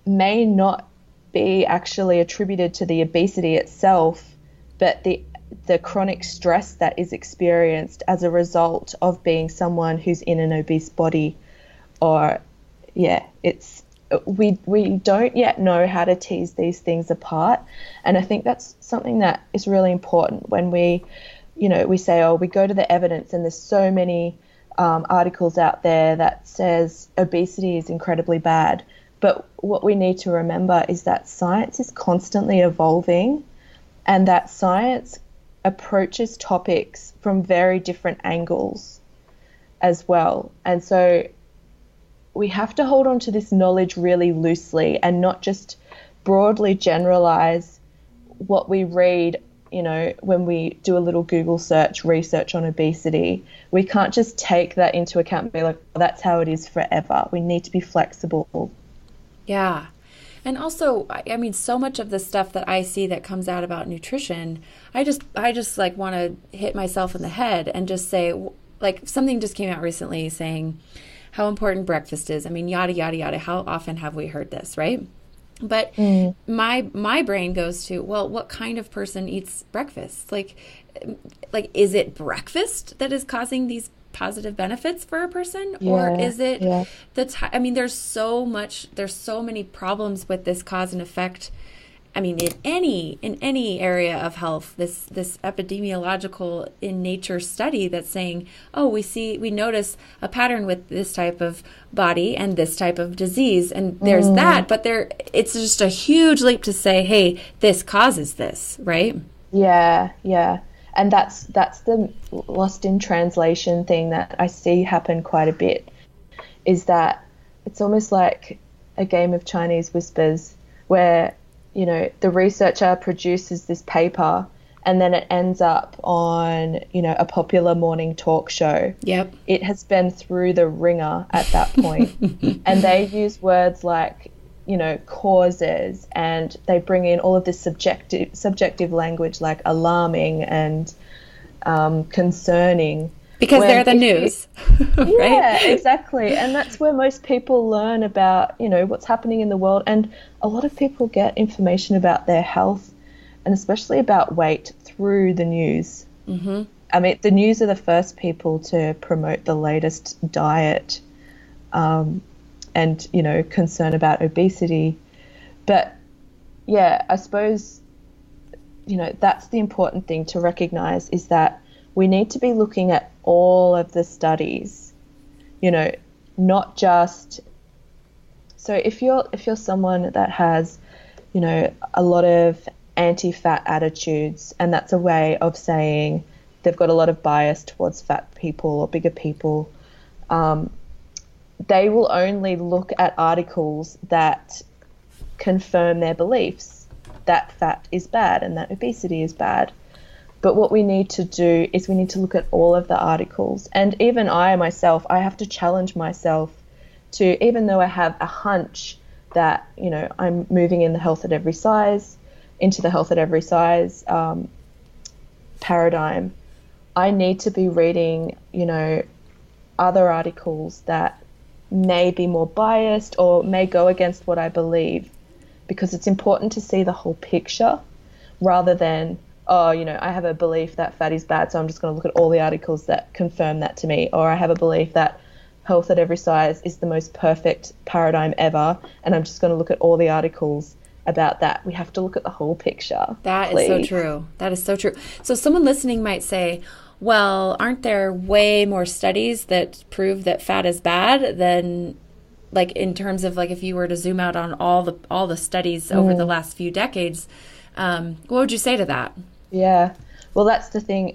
may not be actually attributed to the obesity itself, but the chronic stress that is experienced as a result of being someone who's in an obese body. Or we don't yet know how to tease these things apart. And I think that's something that is really important when we say, oh, we go to the evidence, and there's so many articles out there that says obesity is incredibly bad. But what we need to remember is that science is constantly evolving, and that science approaches topics from very different angles as well. And so we have to hold on to this knowledge really loosely and not just broadly generalize what we read, when we do a little Google search, research on obesity. We can't just take that into account and be like, well, that's how it is forever. We need to be flexible. Yeah. And also, I mean, so much of the stuff that I see that comes out about nutrition, I just like want to hit myself in the head and just say, like, something just came out recently saying how important breakfast is. I mean, yada, yada, yada. How often have we heard this, right? But my brain goes to, well, what kind of person eats breakfast? Like, is it breakfast that is causing these positive benefits for a person, or is it I mean, there's so many problems with this cause and effect. I mean, in any area of health, this epidemiological in nature study that's saying, oh, we notice a pattern with this type of body and this type of disease, and there's that, but it's just a huge leap to say, hey, this causes this, right? Yeah. And that's the lost in translation thing that I see happen quite a bit, is that it's almost like a game of Chinese whispers where, you know, the researcher produces this paper and then it ends up on, you know, a popular morning talk show. Yep. It has been through the ringer at that point. And they use words like, you know, causes, and they bring in all of this subjective language like alarming and concerning. Because they're the news, right? Yeah, exactly. And that's where most people learn about, you know, what's happening in the world. And a lot of people get information about their health and especially about weight through the news. Mm-hmm. I mean, the news are the first people to promote the latest diet and, you know, concern about obesity. But, yeah, I suppose, you know, that's the important thing to recognize, is that we need to be looking at all of the studies, you know, not just. So if you're someone that has, you know, a lot of anti-fat attitudes, and that's a way of saying they've got a lot of bias towards fat people or bigger people, they will only look at articles that confirm their beliefs that fat is bad and that obesity is bad. But what we need to do is we need to look at all of the articles. And even I myself, I have to challenge myself to, even though I have a hunch that, you know, I'm moving in the health at every size, into the health at every size paradigm, I need to be reading, you know, other articles that may be more biased or may go against what I believe, because it's important to see the whole picture rather than, oh, you know, I have a belief that fat is bad, so I'm just going to look at all the articles that confirm that to me. Or I have a belief that health at every size is the most perfect paradigm ever, and I'm just going to look at all the articles about that. We have to look at the whole picture. That please. is so true. That is so true. So someone listening might say, well, aren't there way more studies that prove that fat is bad than, like, in terms of, like, if you were to zoom out on all the studies over the last few decades, what would you say to that? Yeah, well, that's the thing.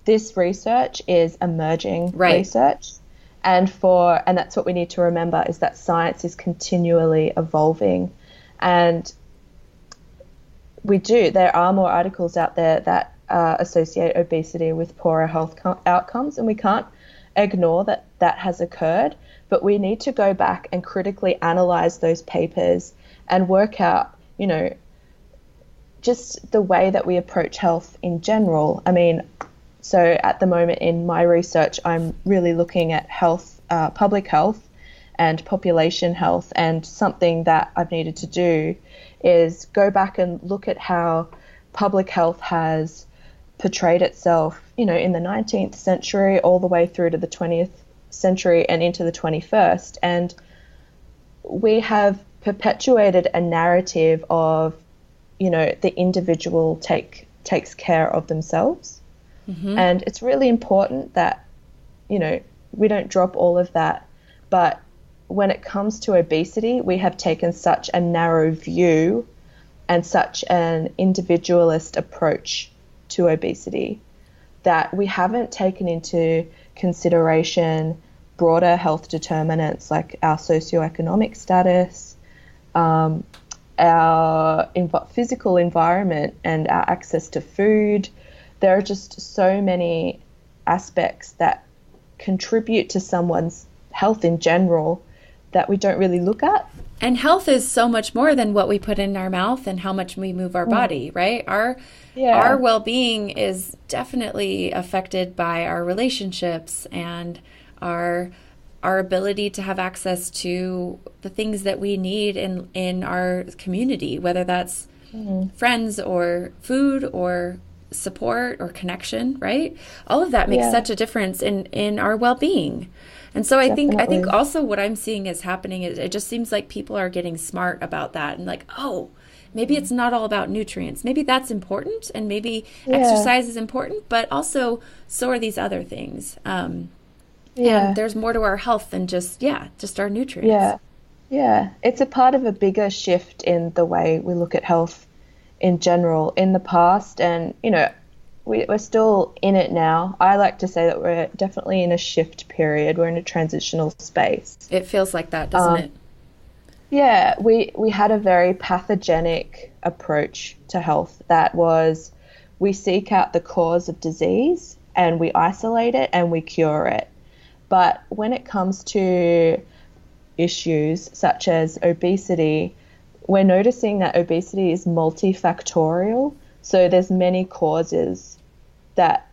This research is emerging research, and that's what we need to remember, is that science is continually evolving, and there are more articles out there that associate obesity with poorer health outcomes, and we can't ignore that has occurred. But we need to go back and critically analyze those papers and work out, you know, just the way that we approach health in general. I mean, so at the moment in my research, I'm really looking at health, public health and population health. And something that I've needed to do is go back and look at how public health has portrayed itself, you know, in the 19th century all the way through to the 20th century and into the 21st. And we have perpetuated a narrative of, you know, the individual takes care of themselves. Mm-hmm. And it's really important that, you know, we don't drop all of that. But when it comes to obesity, we have taken such a narrow view and such an individualist approach to obesity that we haven't taken into consideration broader health determinants like our socioeconomic status, our physical environment, and our access to food. There are just so many aspects that contribute to someone's health in general that we don't really look at. And health is so much more than what we put in our mouth and how much we move our body, right? Our well-being is definitely affected by our relationships and our ability to have access to the things that we need in our community, whether that's friends or food or support or connection, right? All of that makes such a difference in our well-being. And so I think also what I'm seeing is happening is it just seems like people are getting smart about that and like, oh, maybe it's not all about nutrients. Maybe that's important, and maybe exercise is important, but also so are these other things. And there's more to our health than just our nutrients. Yeah. It's a part of a bigger shift in the way we look at health in general. In the past, and, you know, we're still in it now. I like to say that we're definitely in a shift period. We're in a transitional space. It feels like that, doesn't it? Yeah, we had a very pathogenic approach to health that was we seek out the cause of disease and we isolate it and we cure it. But when it comes to issues such as obesity, we're noticing that obesity is multifactorial. So there's many causes that,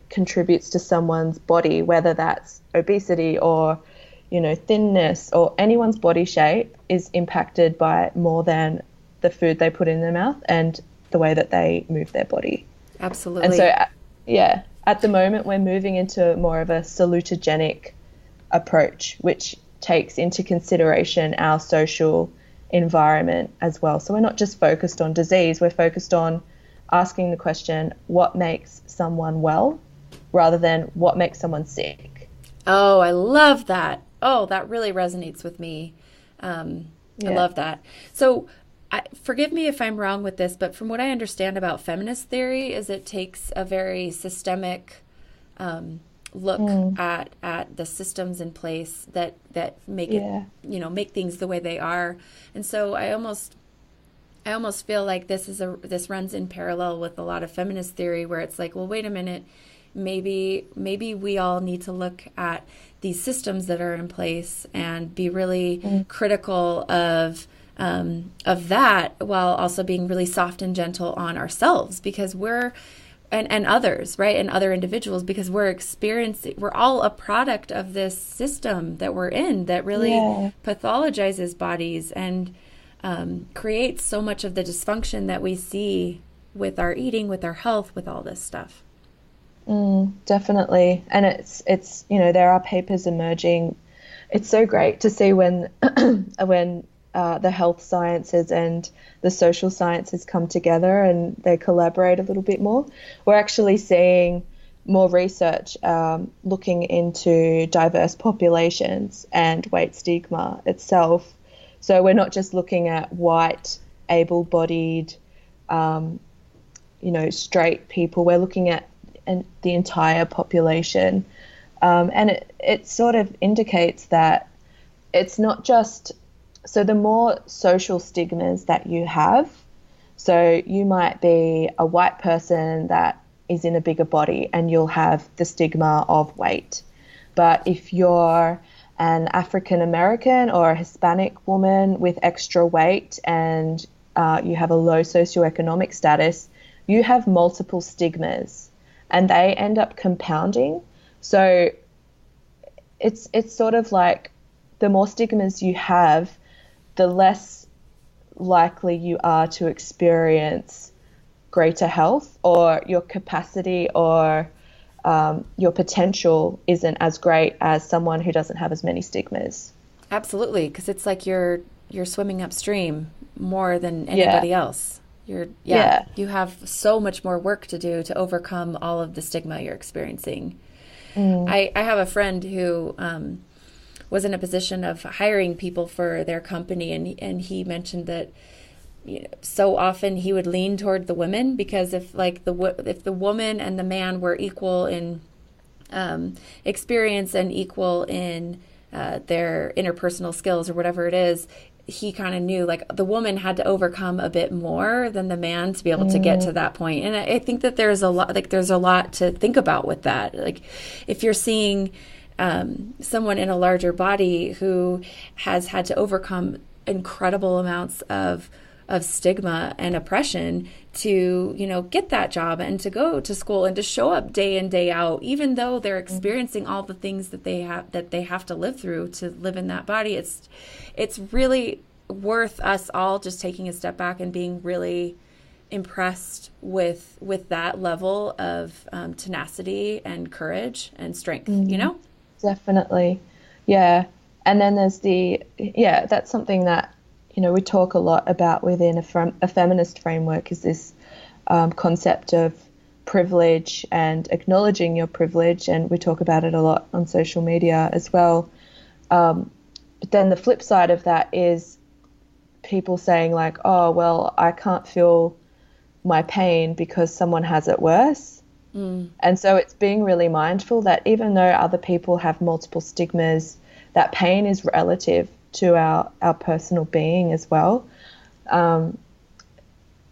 contributes to someone's body, whether that's obesity or, thinness, or anyone's body shape is impacted by more than the food they put in their mouth and the way that they move their body. Absolutely. And so, yeah, at the moment we're moving into more of a salutogenic approach, which takes into consideration our social environment as well. So we're not just focused on disease, we're focused on asking the question, what makes someone well, rather than what makes someone sick. Oh, I love that. Oh, that really resonates with me. I love that. So forgive me if I'm wrong with this, but from what I understand about feminist theory is it takes a very systemic look at the systems in place that make it, make things the way they are. And so I almost feel like this runs in parallel with a lot of feminist theory where it's like, well, wait a minute, maybe we all need to look at these systems that are in place and be really critical of that, while also being really soft and gentle on ourselves, because we're and others, right, and other individuals, because we're all a product of this system that we're in that really pathologizes bodies and creates so much of the dysfunction that we see with our eating, with our health, with all this stuff. Definitely. And it's there are papers emerging. It's so great to see when the health sciences and the social sciences come together and they collaborate a little bit more. We're actually seeing more research looking into diverse populations and weight stigma itself. So we're not just looking at white, able-bodied, straight people. We're looking at the entire population. And it sort of indicates that it's not just, so the more social stigmas that you have, so you might be a white person that is in a bigger body and you'll have the stigma of weight. But if you're an African American or a Hispanic woman with extra weight and you have a low socioeconomic status, you have multiple stigmas and they end up compounding. So it's sort of like the more stigmas you have, the less likely you are to experience greater health, or your capacity or your potential isn't as great as someone who doesn't have as many stigmas. Absolutely, because it's like you're swimming upstream more than anybody else. You have so much more work to do to overcome all of the stigma you're experiencing. I have a friend who was in a position of hiring people for their company, and he mentioned that so often he would lean toward the women, because if the woman and the man were equal in experience and equal in their interpersonal skills or whatever it is, he kind of knew like the woman had to overcome a bit more than the man to be able to get to that point. And I think that there's a lot to think about with that. Like if you're seeing someone in a larger body who has had to overcome incredible amounts of stigma and oppression to, get that job and to go to school and to show up day in, day out, even though they're experiencing all the things that they have to live through to live in that body. It's really worth us all just taking a step back and being really impressed with that level of tenacity and courage and strength, Definitely. Yeah. And then there's that's something that, we talk a lot about within a feminist framework, is this concept of privilege and acknowledging your privilege. And we talk about it a lot on social media as well. But then the flip side of that is people saying like, oh, well, I can't feel my pain because someone has it worse. And so it's being really mindful that even though other people have multiple stigmas, that pain is relative to our personal being as well.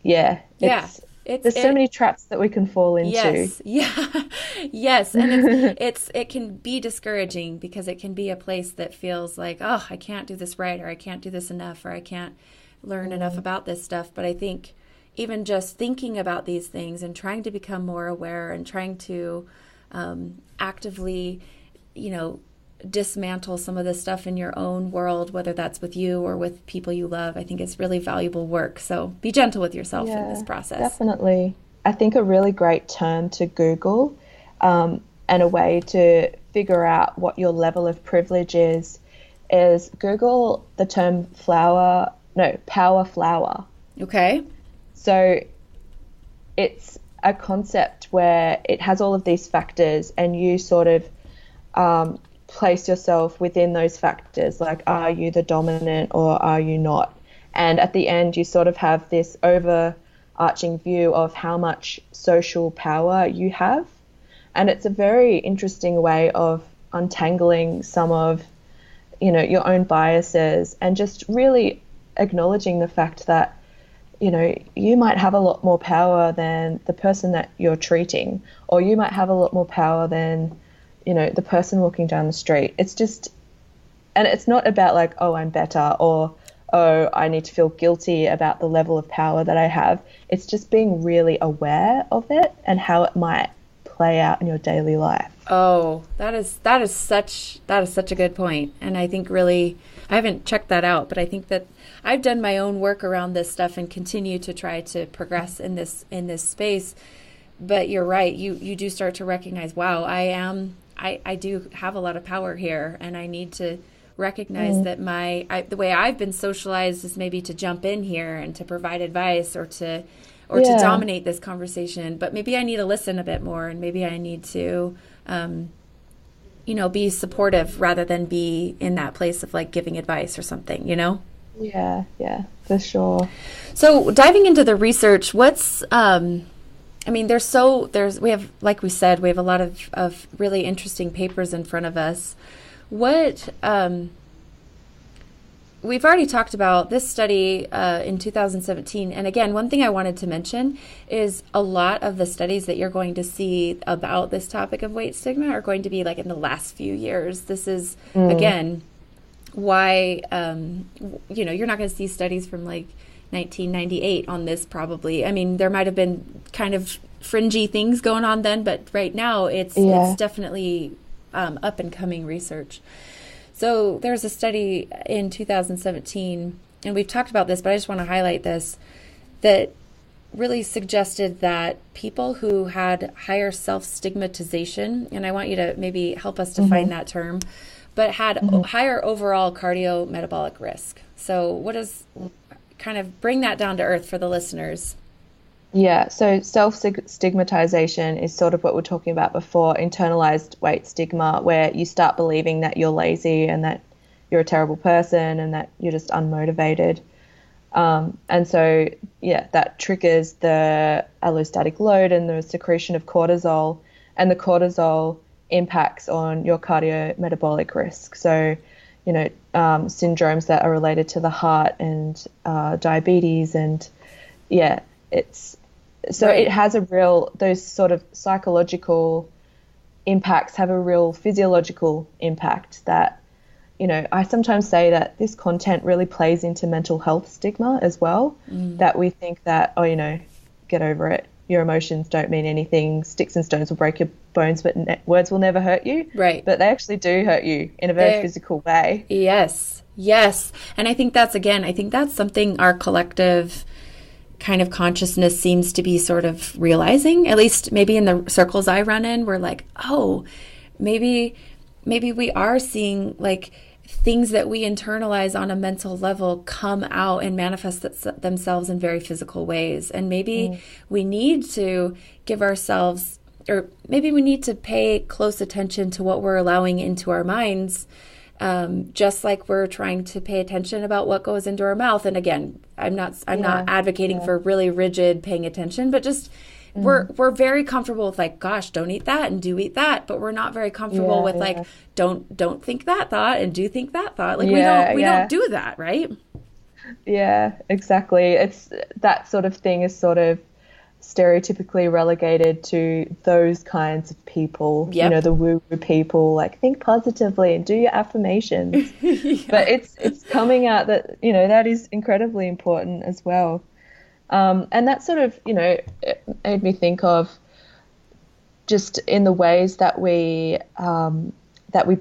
Yeah, Yeah. there's so many traps that we can fall into. Yes. Yeah. Yes. And it can be discouraging because it can be a place that feels like, oh, I can't do this right, or I can't do this enough, or I can't learn enough about this stuff. But I think even just thinking about these things and trying to become more aware and trying to actively, dismantle some of this stuff in your own world, whether that's with you or with people you love, I think it's really valuable work. So be gentle with yourself in this process. Definitely. I think a really great term to Google and a way to figure out what your level of privilege is Google the term power flower. Okay. So it's a concept where it has all of these factors and you sort of place yourself within those factors, like are you the dominant or are you not? And at the end you sort of have this overarching view of how much social power you have, and it's a very interesting way of untangling some of your own biases and just really acknowledging the fact that you might have a lot more power than the person that you're treating, or you might have a lot more power than the person walking down the street. It's just, and it's not about like, oh, I'm better, or, oh, I need to feel guilty about the level of power that I have. It's just being really aware of it and how it might play out in your daily life. Oh, that is such a good point. And I think really, I haven't checked that out, but I think that I've done my own work around this stuff and continue to try to progress in this space. But you're right. You do start to recognize, wow, I do have a lot of power here, and I need to recognize that the way I've been socialized is maybe to jump in here and to provide advice or to dominate this conversation. But maybe I need to listen a bit more, and maybe I need to, be supportive rather than be in that place of like giving advice or something, Yeah, for sure. So diving into the research, what's we have, like we said, we have a lot of really interesting papers in front of us. What, we've already talked about this study in 2017. And again, one thing I wanted to mention is a lot of the studies that you're going to see about this topic of weight stigma are going to be like in the last few years. This is, again, why, you're not going to see studies from like 1998 on this probably. I mean, there might have been kind of fringy things going on then, but right now it's definitely up and coming research. So there's a study in 2017, and we've talked about this, but I just want to highlight this, that really suggested that people who had higher self-stigmatization, and I want you to maybe help us define that term, but had higher overall cardiometabolic risk. So what does kind of bring that down to earth for the listeners? Yeah, so self-stigmatization is sort of what we're talking about before, internalized weight stigma, where you start believing that you're lazy and that you're a terrible person and that you're just unmotivated. And so, that triggers the allostatic load and the secretion of cortisol, and the cortisol impacts on your cardiometabolic risk. So, syndromes that are related to the heart and diabetes, and it has those sort of psychological impacts have a real physiological impact that, I sometimes say that this content really plays into mental health stigma as well, that we think that, get over it. Your emotions don't mean anything. Sticks and stones will break your bones, but words will never hurt you. Right. But they actually do hurt you in a very physical way. Yes. And I think that's something our collective kind of consciousness seems to be sort of realizing, at least maybe in the circles I run in. We're like, oh, maybe we are seeing like things that we internalize on a mental level come out and manifest themselves in very physical ways. And maybe we need to give ourselves, or maybe we need to pay close attention to what we're allowing into our minds just like we're trying to pay attention about what goes into our mouth. And again, I'm not advocating for really rigid paying attention, but just we're very comfortable with like, gosh, don't eat that and do eat that, but we're not very comfortable with like, don't think that thought and do think that thought. Like we don't do that, right? Yeah, exactly. It's that sort of thing is sort of stereotypically relegated to those kinds of people, you know, the woo-woo people, like think positively and do your affirmations. But it's coming out that, you know, that is incredibly important as well. And that sort of, you know, it made me think of just in the ways that we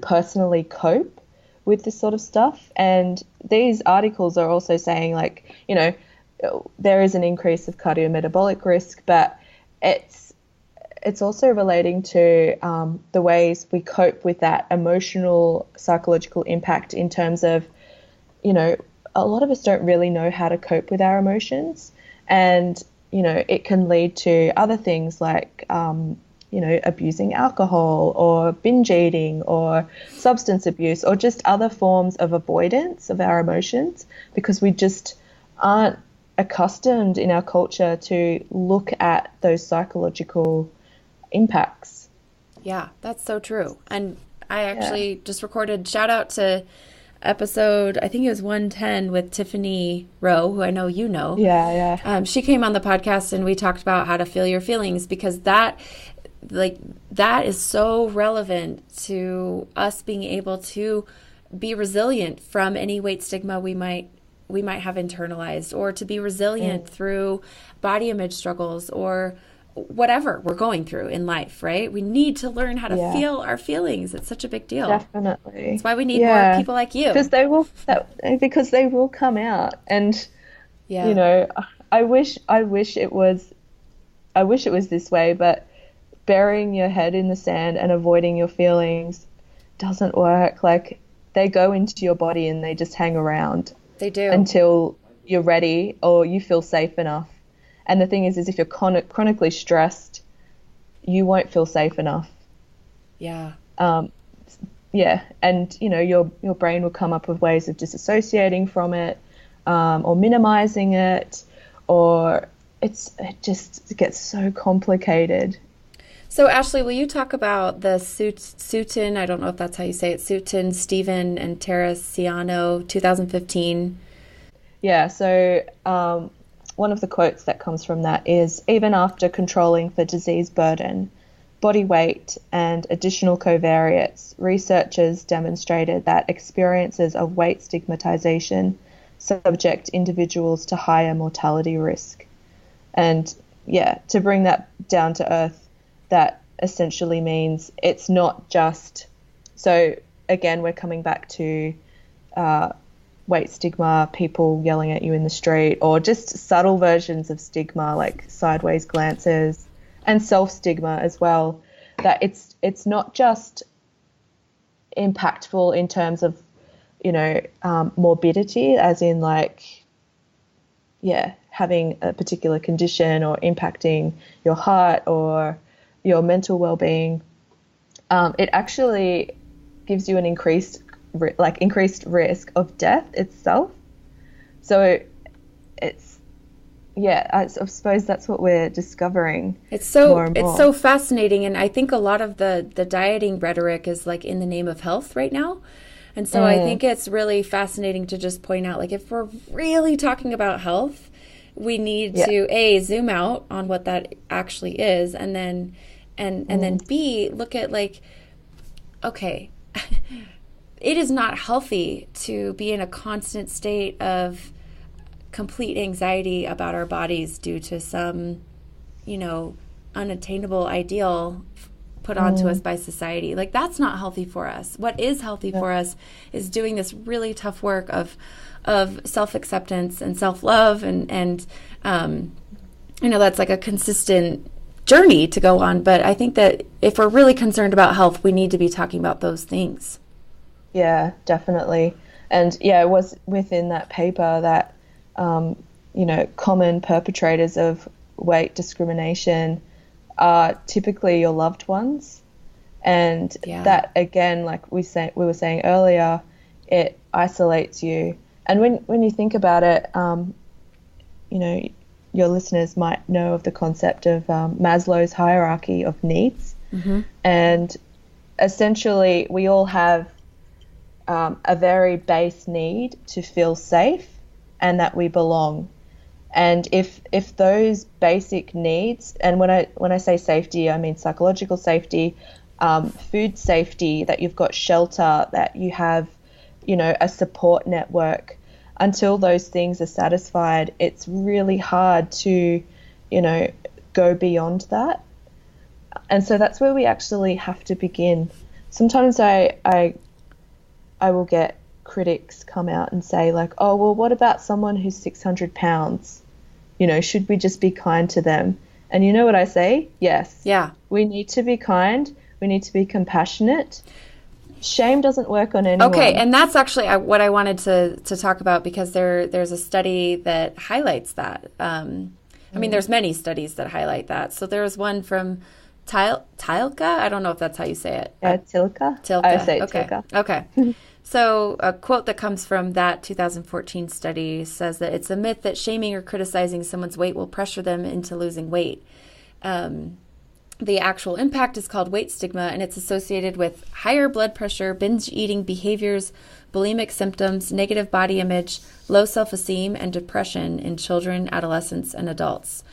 personally cope with this sort of stuff. And these articles are also saying, like, you know, there is an increase of cardiometabolic risk, but it's also relating to the ways we cope with that emotional, psychological impact in terms of, you know, a lot of us don't really know how to cope with our emotions. And, you know, it can lead to other things like, you know, abusing alcohol or binge eating or substance abuse or just other forms of avoidance of our emotions, because we just aren't accustomed in our culture to look at those psychological impacts. Yeah, that's so true. And I actually just recorded, shout out to episode, I think it was 110 with Tiffany Rowe, who I know you know. Yeah. She came on the podcast and we talked about how to feel your feelings, because that is so relevant to us being able to be resilient from any weight stigma we might have internalized, or to be resilient through body image struggles or whatever we're going through in life, right? We need to learn how to feel our feelings. It's such a big deal. Definitely. That's why we need more people like you. Because they will come out. And, you know, I wish it was this way, but burying your head in the sand and avoiding your feelings doesn't work. Like, they go into your body and they just hang around. They do. Until you're ready or you feel safe enough. And the thing is if you're chronically stressed, you won't feel safe enough. Yeah. And, you know, your brain will come up with ways of disassociating from it, or minimizing it, or it just gets so complicated. So, Ashley, will you talk about the Sutin, I don't know if that's how you say it, Sutin, Stephen, and Teresiano 2015? Yeah, so one of the quotes that comes from that is, even after controlling for disease burden, body weight, and additional covariates, researchers demonstrated that experiences of weight stigmatization subject individuals to higher mortality risk. And, to bring that down to earth, that essentially means it's not just, so again, we're coming back to weight stigma, people yelling at you in the street, or just subtle versions of stigma like sideways glances, and self-stigma as well, that it's not just impactful in terms of, you know, morbidity, as in like, having a particular condition or impacting your heart or your mental well-being. It actually gives you an increased risk of death itself. So it's, I suppose that's what we're discovering. It's so fascinating. And I think a lot of the dieting rhetoric is like in the name of health right now. And so I think it's really fascinating to just point out, like, if we're really talking about health, we need to zoom out on what that actually is, and then then B, look at like, okay, it is not healthy to be in a constant state of complete anxiety about our bodies due to some, you know, unattainable ideal put onto us by society. Like, that's not healthy for us. What is healthy for us is doing this really tough work of self-acceptance and self-love, and you know, that's like a consistent journey to go on. But I think that if we're really concerned about health, we need to be talking about those things. Yeah, definitely. And it was within that paper that, you know, common perpetrators of weight discrimination are typically your loved ones. And that, again, like we were saying earlier, it isolates you. And when you think about it, you know, your listeners might know of the concept of Maslow's hierarchy of needs. Mm-hmm. And essentially, we all have a very base need to feel safe and that we belong. And if those basic needs, and when I say safety, I mean psychological safety, food safety, that you've got shelter, that you have, you know, a support network, until those things are satisfied, it's really hard to, you know, go beyond that. And so that's where we actually have to begin. Sometimes I will get critics come out and say, like, oh, well, what about someone who's 600 pounds? You know, should we just be kind to them? And you know what I say? Yes. Yeah. We need to be kind. We need to be compassionate. Shame doesn't work on anyone. Okay, and that's actually what I wanted to talk about, because there's a study that highlights that. I mean, there's many studies that highlight that. So there was one from Tilka. I don't know if that's how you say it. Tilka. Tilka. I say okay. Tilka. Okay. So a quote that comes from that 2014 study says that it's a myth that shaming or criticizing someone's weight will pressure them into losing weight. The actual impact is called weight stigma, and it's associated with higher blood pressure, binge eating behaviors, bulimic symptoms, negative body image, low self-esteem, and depression in children, adolescents, and adults.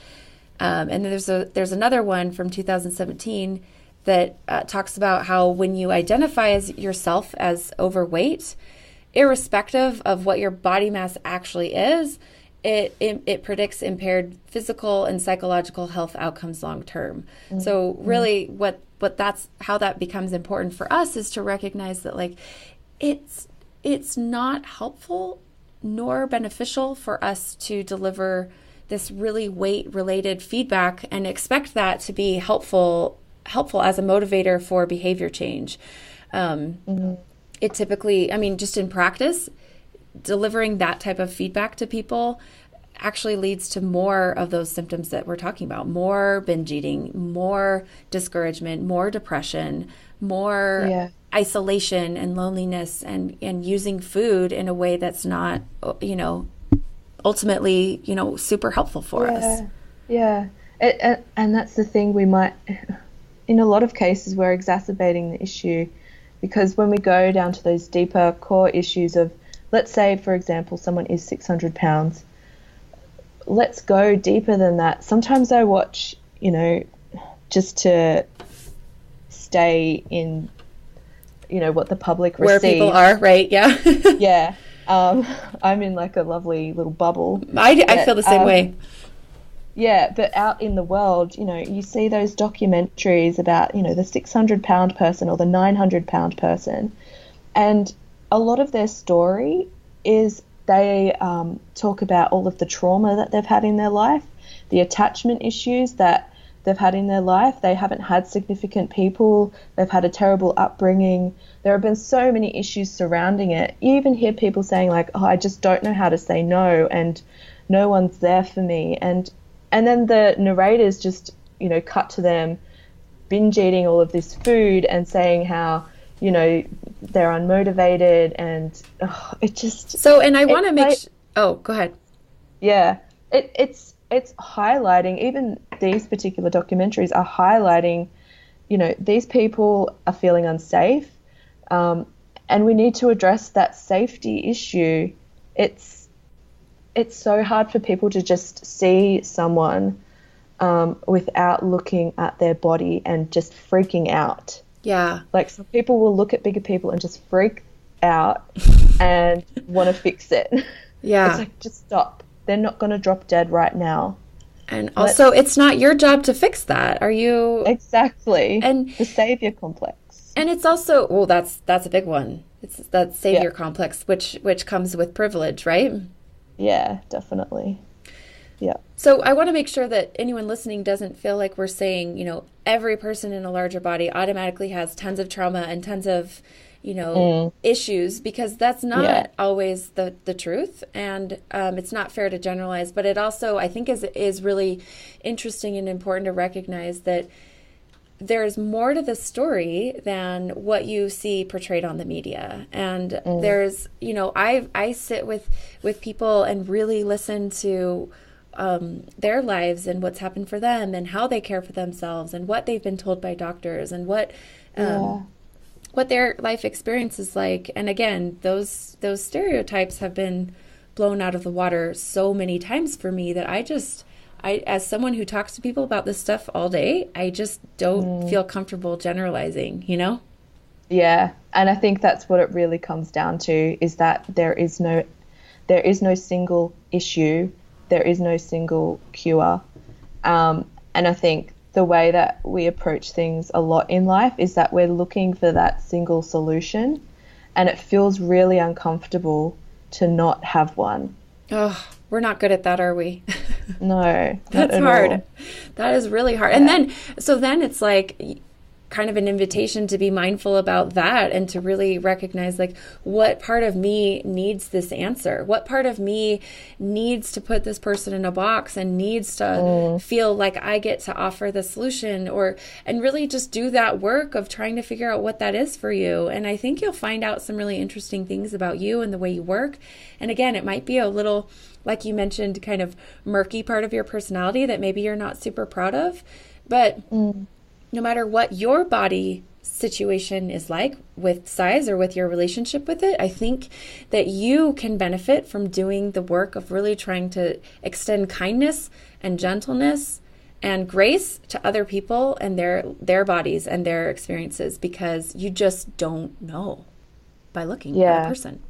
And there's another one from 2017 that talks about how when you identify as yourself as overweight, irrespective of what your body mass actually is, it predicts impaired physical and psychological health outcomes long term. Mm-hmm. So really what that's how that becomes important for us is to recognize that, like, it's not helpful nor beneficial for us to deliver this really weight related feedback and expect that to be helpful as a motivator for behavior change. It typically, I mean, just in practice, delivering that type of feedback to people actually leads to more of those symptoms that we're talking about: more binge eating, more discouragement, more depression, more isolation and loneliness, and using food in a way that's not, you know, ultimately, you know, super helpful for us. Yeah. And that's the thing, we might, in a lot of cases, we're exacerbating the issue, because when we go down to those deeper core issues of, let's say, for example, someone is 600 pounds, let's go deeper than that. Sometimes I watch, you know, just to stay in, you know, what the public receives. Where people are, right? Yeah. Yeah. I'm in like a lovely little bubble. I feel the same way. Yeah, but out in the world, you know, you see those documentaries about, you know, the 600-pound person or the 900-pound person, and a lot of their story is they talk about all of the trauma that they've had in their life, the attachment issues that they've had in their life. They haven't had significant people. They've had a terrible upbringing. There have been so many issues surrounding it. You even hear people saying, like, oh, I just don't know how to say no, and no one's there for me. And then the narrators just, you know, cut to them binge eating all of this food and saying how, you know, they're unmotivated, and it just... So, and I want to make... Oh, go ahead. Yeah. It's highlighting, even these particular documentaries are highlighting, you know, these people are feeling unsafe, and we need to address that safety issue. It's so hard for people to just see someone without looking at their body and just freaking out. Yeah. Like, some people will look at bigger people and just freak out and want to fix it. Yeah. It's like, just stop. They're not going to drop dead right now. And also, it's not your job to fix that. Are you? Exactly. And the savior complex. And it's also, well, that's a big one. It's that savior complex, which comes with privilege, right? Yeah, definitely. Yeah. So I want to make sure that anyone listening doesn't feel like we're saying, you know, every person in a larger body automatically has tons of trauma and tons of, you know, issues, because that's not always the truth. And it's not fair to generalize. But it also, I think, is really interesting and important to recognize that there's more to the story than what you see portrayed on the media. And there's, I sit with people and really listen to their lives and what's happened for them and how they care for themselves and what they've been told by doctors and what their life experience is like. And again, those stereotypes have been blown out of the water so many times for me that I, as someone who talks to people about this stuff all day, I just don't feel comfortable generalizing, Yeah. And I think that's what it really comes down to, is that there is no single issue. There is no single cure. And I think the way that we approach things a lot in life is that we're looking for that single solution, and it feels really uncomfortable to not have one. Oh, we're not good at that, are we? No, that's hard. All. That is really hard. Yeah. And then it's like kind of an invitation to be mindful about that and to really recognize, like, what part of me needs this answer? What part of me needs to put this person in a box and needs to feel like I get to offer the solution, and really just do that work of trying to figure out what that is for you. And I think you'll find out some really interesting things about you and the way you work. And again, it might be a little, like you mentioned, kind of murky part of your personality that maybe you're not super proud of, but no matter what your body situation is like with size or with your relationship with it, I think that you can benefit from doing the work of really trying to extend kindness and gentleness and grace to other people and their bodies and their experiences, because you just don't know by looking at a person,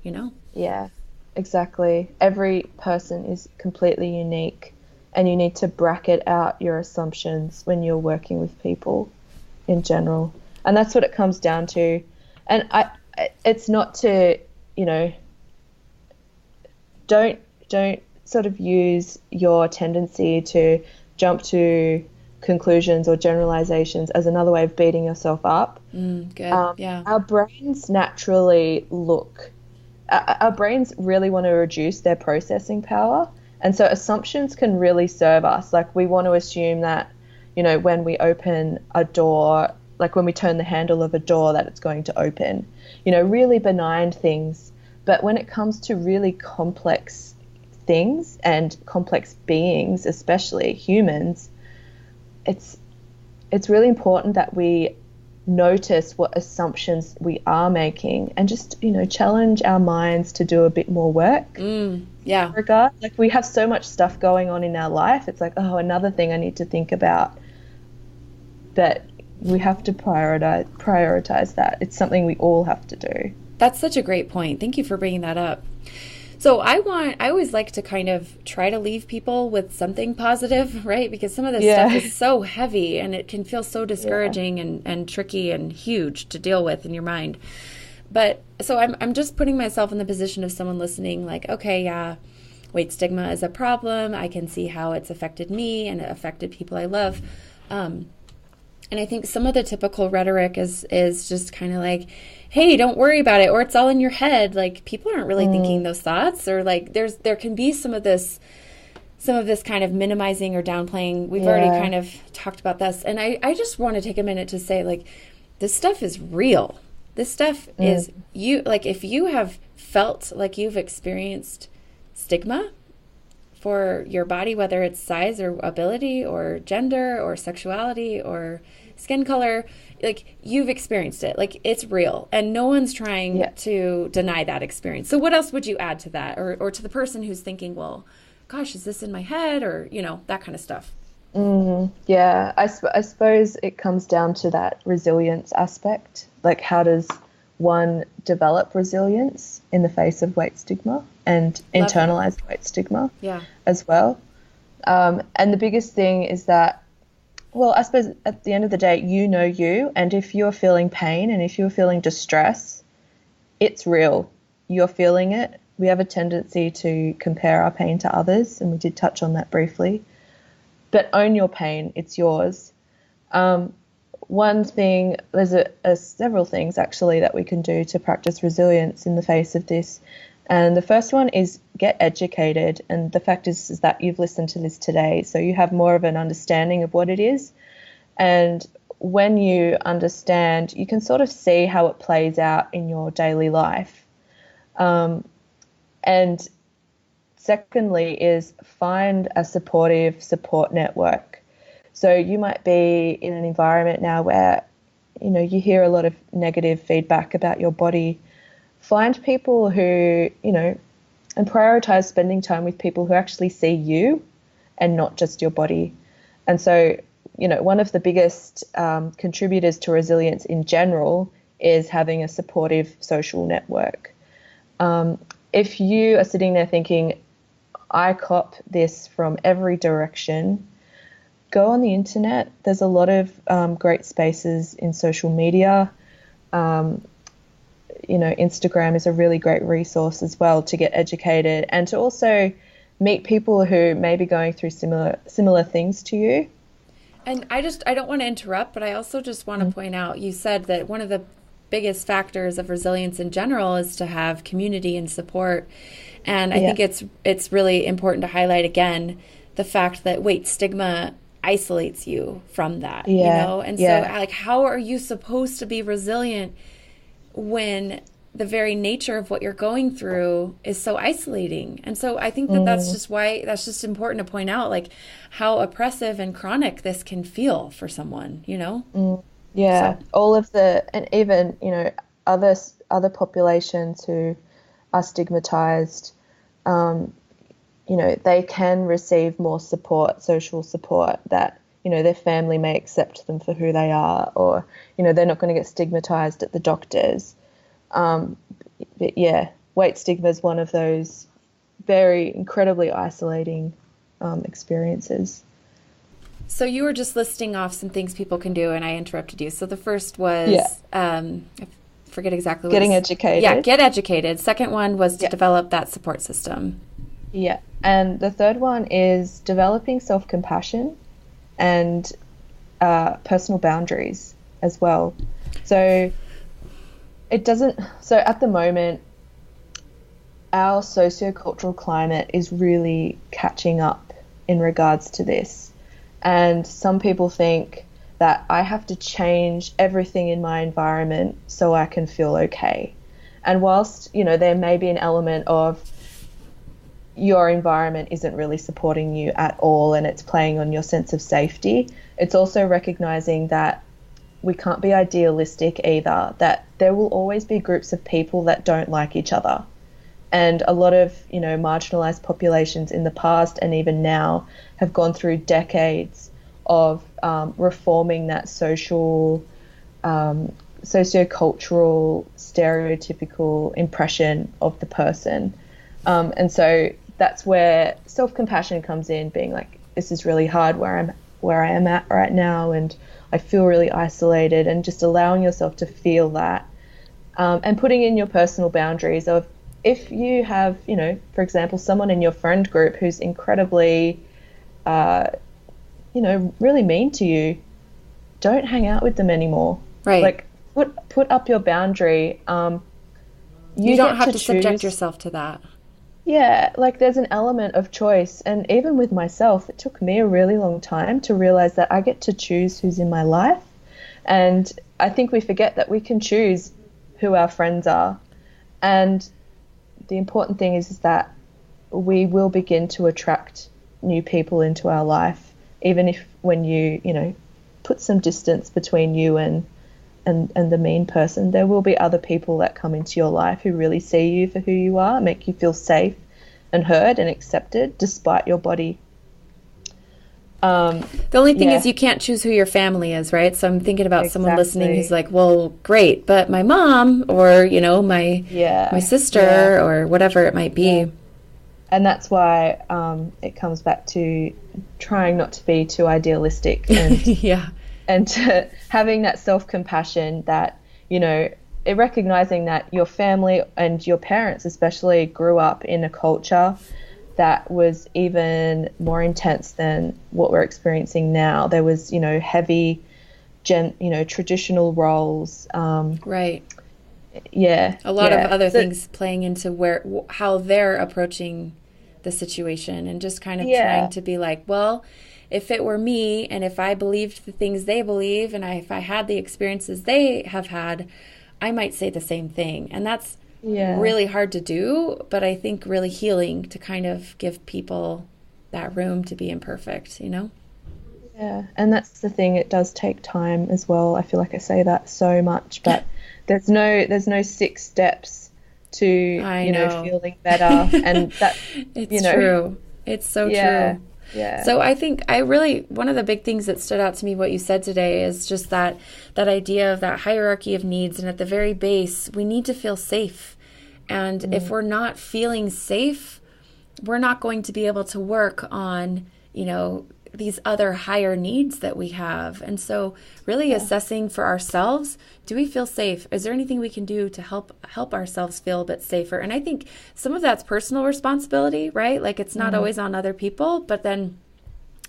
Yeah, exactly. Every person is completely unique, and you need to bracket out your assumptions when you're working with people in general. And that's what it comes down to. And it's not to, don't sort of use your tendency to jump to conclusions or generalizations as another way of beating yourself up. Good. Yeah. Our brains naturally our brains really want to reduce their processing power. And so assumptions can really serve us. Like, we want to assume that, when we open a door, like when we turn the handle of a door, that it's going to open, really benign things. But when it comes to really complex things and complex beings, especially humans, it's really important that we notice what assumptions we are making and just, challenge our minds to do a bit more work. Yeah. Regard. Like, we have so much stuff going on in our life. It's like, oh, another thing I need to think about. But we have to prioritize that. It's something we all have to do. That's such a great point. Thank you for bringing that up. So I always like to kind of try to leave people with something positive, right? Because some of this stuff is so heavy and it can feel so discouraging and tricky and huge to deal with in your mind. But so I'm just putting myself in the position of someone listening, like, okay, yeah, weight stigma is a problem. I can see how it's affected me and it affected people I love. And I think some of the typical rhetoric is just kind of like, hey, don't worry about it, or it's all in your head. Like, people aren't really thinking those thoughts, or like there can be some of this kind of minimizing or downplaying. We've already kind of talked about this. And I just want to take a minute to say, like, this stuff is real. This stuff is if you have felt like you've experienced stigma for your body, whether it's size or ability or gender or sexuality or skin color, like, you've experienced it. Like, it's real, and no one's trying to deny that experience. So what else would you add to that, or to the person who's thinking, well, gosh, is this in my head, or that kind of stuff? Yeah, I suppose it comes down to that resilience aspect. Like, how does one develop resilience in the face of weight stigma and internalized weight stigma as well? And the biggest thing is that, well, I suppose at the end of the day, you, and if you're feeling pain and if you're feeling distress, it's real. You're feeling it. We have a tendency to compare our pain to others, and we did touch on that briefly. But own your pain. It's yours. One thing, there's several things actually that we can do to practice resilience in the face of this. And the first one is get educated. And the fact is that you've listened to this today, so you have more of an understanding of what it is. And when you understand, you can sort of see how it plays out in your daily life. And secondly is find a supportive support network. So you might be in an environment now where, you hear a lot of negative feedback about your body. Find people who, and prioritize spending time with people who actually see you and not just your body. And so, one of the biggest contributors to resilience in general is having a supportive social network. If you are sitting there thinking, I cop this from every direction, go on the internet. There's a lot of great spaces in social media. Instagram is a really great resource as well to get educated and to also meet people who may be going through similar things to you. And I don't want to interrupt, but I also just want to point out, you said that one of the biggest factors of resilience in general is to have community and support. And I think it's really important to highlight again the fact that stigma isolates you from that, And so like, how are you supposed to be resilient when the very nature of what you're going through is so isolating? And so I think that that's just important to point out, like how oppressive and chronic this can feel for someone, Yeah, so. All of and even, other populations who are stigmatized, they can receive more support, social support that, their family may accept them for who they are, or, they're not going to get stigmatized at the doctors. But yeah, weight stigma is one of those very incredibly isolating experiences. So you were just listing off some things people can do, and I interrupted you. So the first was, I forget exactly what getting educated. Yeah, get educated. Second one was to develop that support system. Yeah, and the third one is developing self-compassion and personal boundaries as well. So at the moment, our sociocultural climate is really catching up in regards to this. And some people think that I have to change everything in my environment so I can feel okay. And whilst, there may be an element of your environment isn't really supporting you at all and it's playing on your sense of safety, it's also recognizing that we can't be idealistic either, that there will always be groups of people that don't like each other. And a lot of, marginalized populations in the past and even now have gone through decades of reforming that sociocultural, stereotypical impression of the person. And so that's where self-compassion comes in, being like, this is really hard where I am at right now, and I feel really isolated, and just allowing yourself to feel that, and putting in your personal boundaries of, if you have, for example, someone in your friend group who's incredibly, really mean to you, don't hang out with them anymore. Right. Like, put up your boundary. You don't have to subject yourself to that. Yeah, like there's an element of choice. And even with myself, it took me a really long time to realize that I get to choose who's in my life. And I think we forget that we can choose who our friends are. And the important thing is that we will begin to attract new people into our life, even if when you put some distance between you and the mean person, there will be other people that come into your life who really see you for who you are, make you feel safe and heard and accepted despite your body. The only thing is you can't choose who your family is, right? So I'm thinking about someone listening who's like, well, great, but my mom or, my sister or whatever it might be. Yeah. And that's why it comes back to trying not to be too idealistic and and having that self-compassion that, recognizing that your family and your parents especially grew up in a culture that was even more intense than what we're experiencing now. There was, heavy, traditional roles. Right. Yeah. A lot of other things playing into how they're approaching the situation, and just kind of trying to be like, well, if it were me and if I believed the things they believe and if I had the experiences they have had, I might say the same thing. And that's really hard to do, but I think really healing to kind of give people that room to be imperfect, you know? Yeah, and that's the thing, it does take time as well. I feel like I say that so much, but there's no 6 steps to feeling better, and that it's true. It's so true. Yeah. So I think one of the big things that stood out to me what you said today is just that idea of that hierarchy of needs, and at the very base we need to feel safe. And if we're not feeling safe, we're not going to be able to work on, these other higher needs that we have. And so really assessing for ourselves, do we feel safe? Is there anything we can do to help ourselves feel a bit safer? And I think some of that's personal responsibility, right? Like it's not always on other people, but then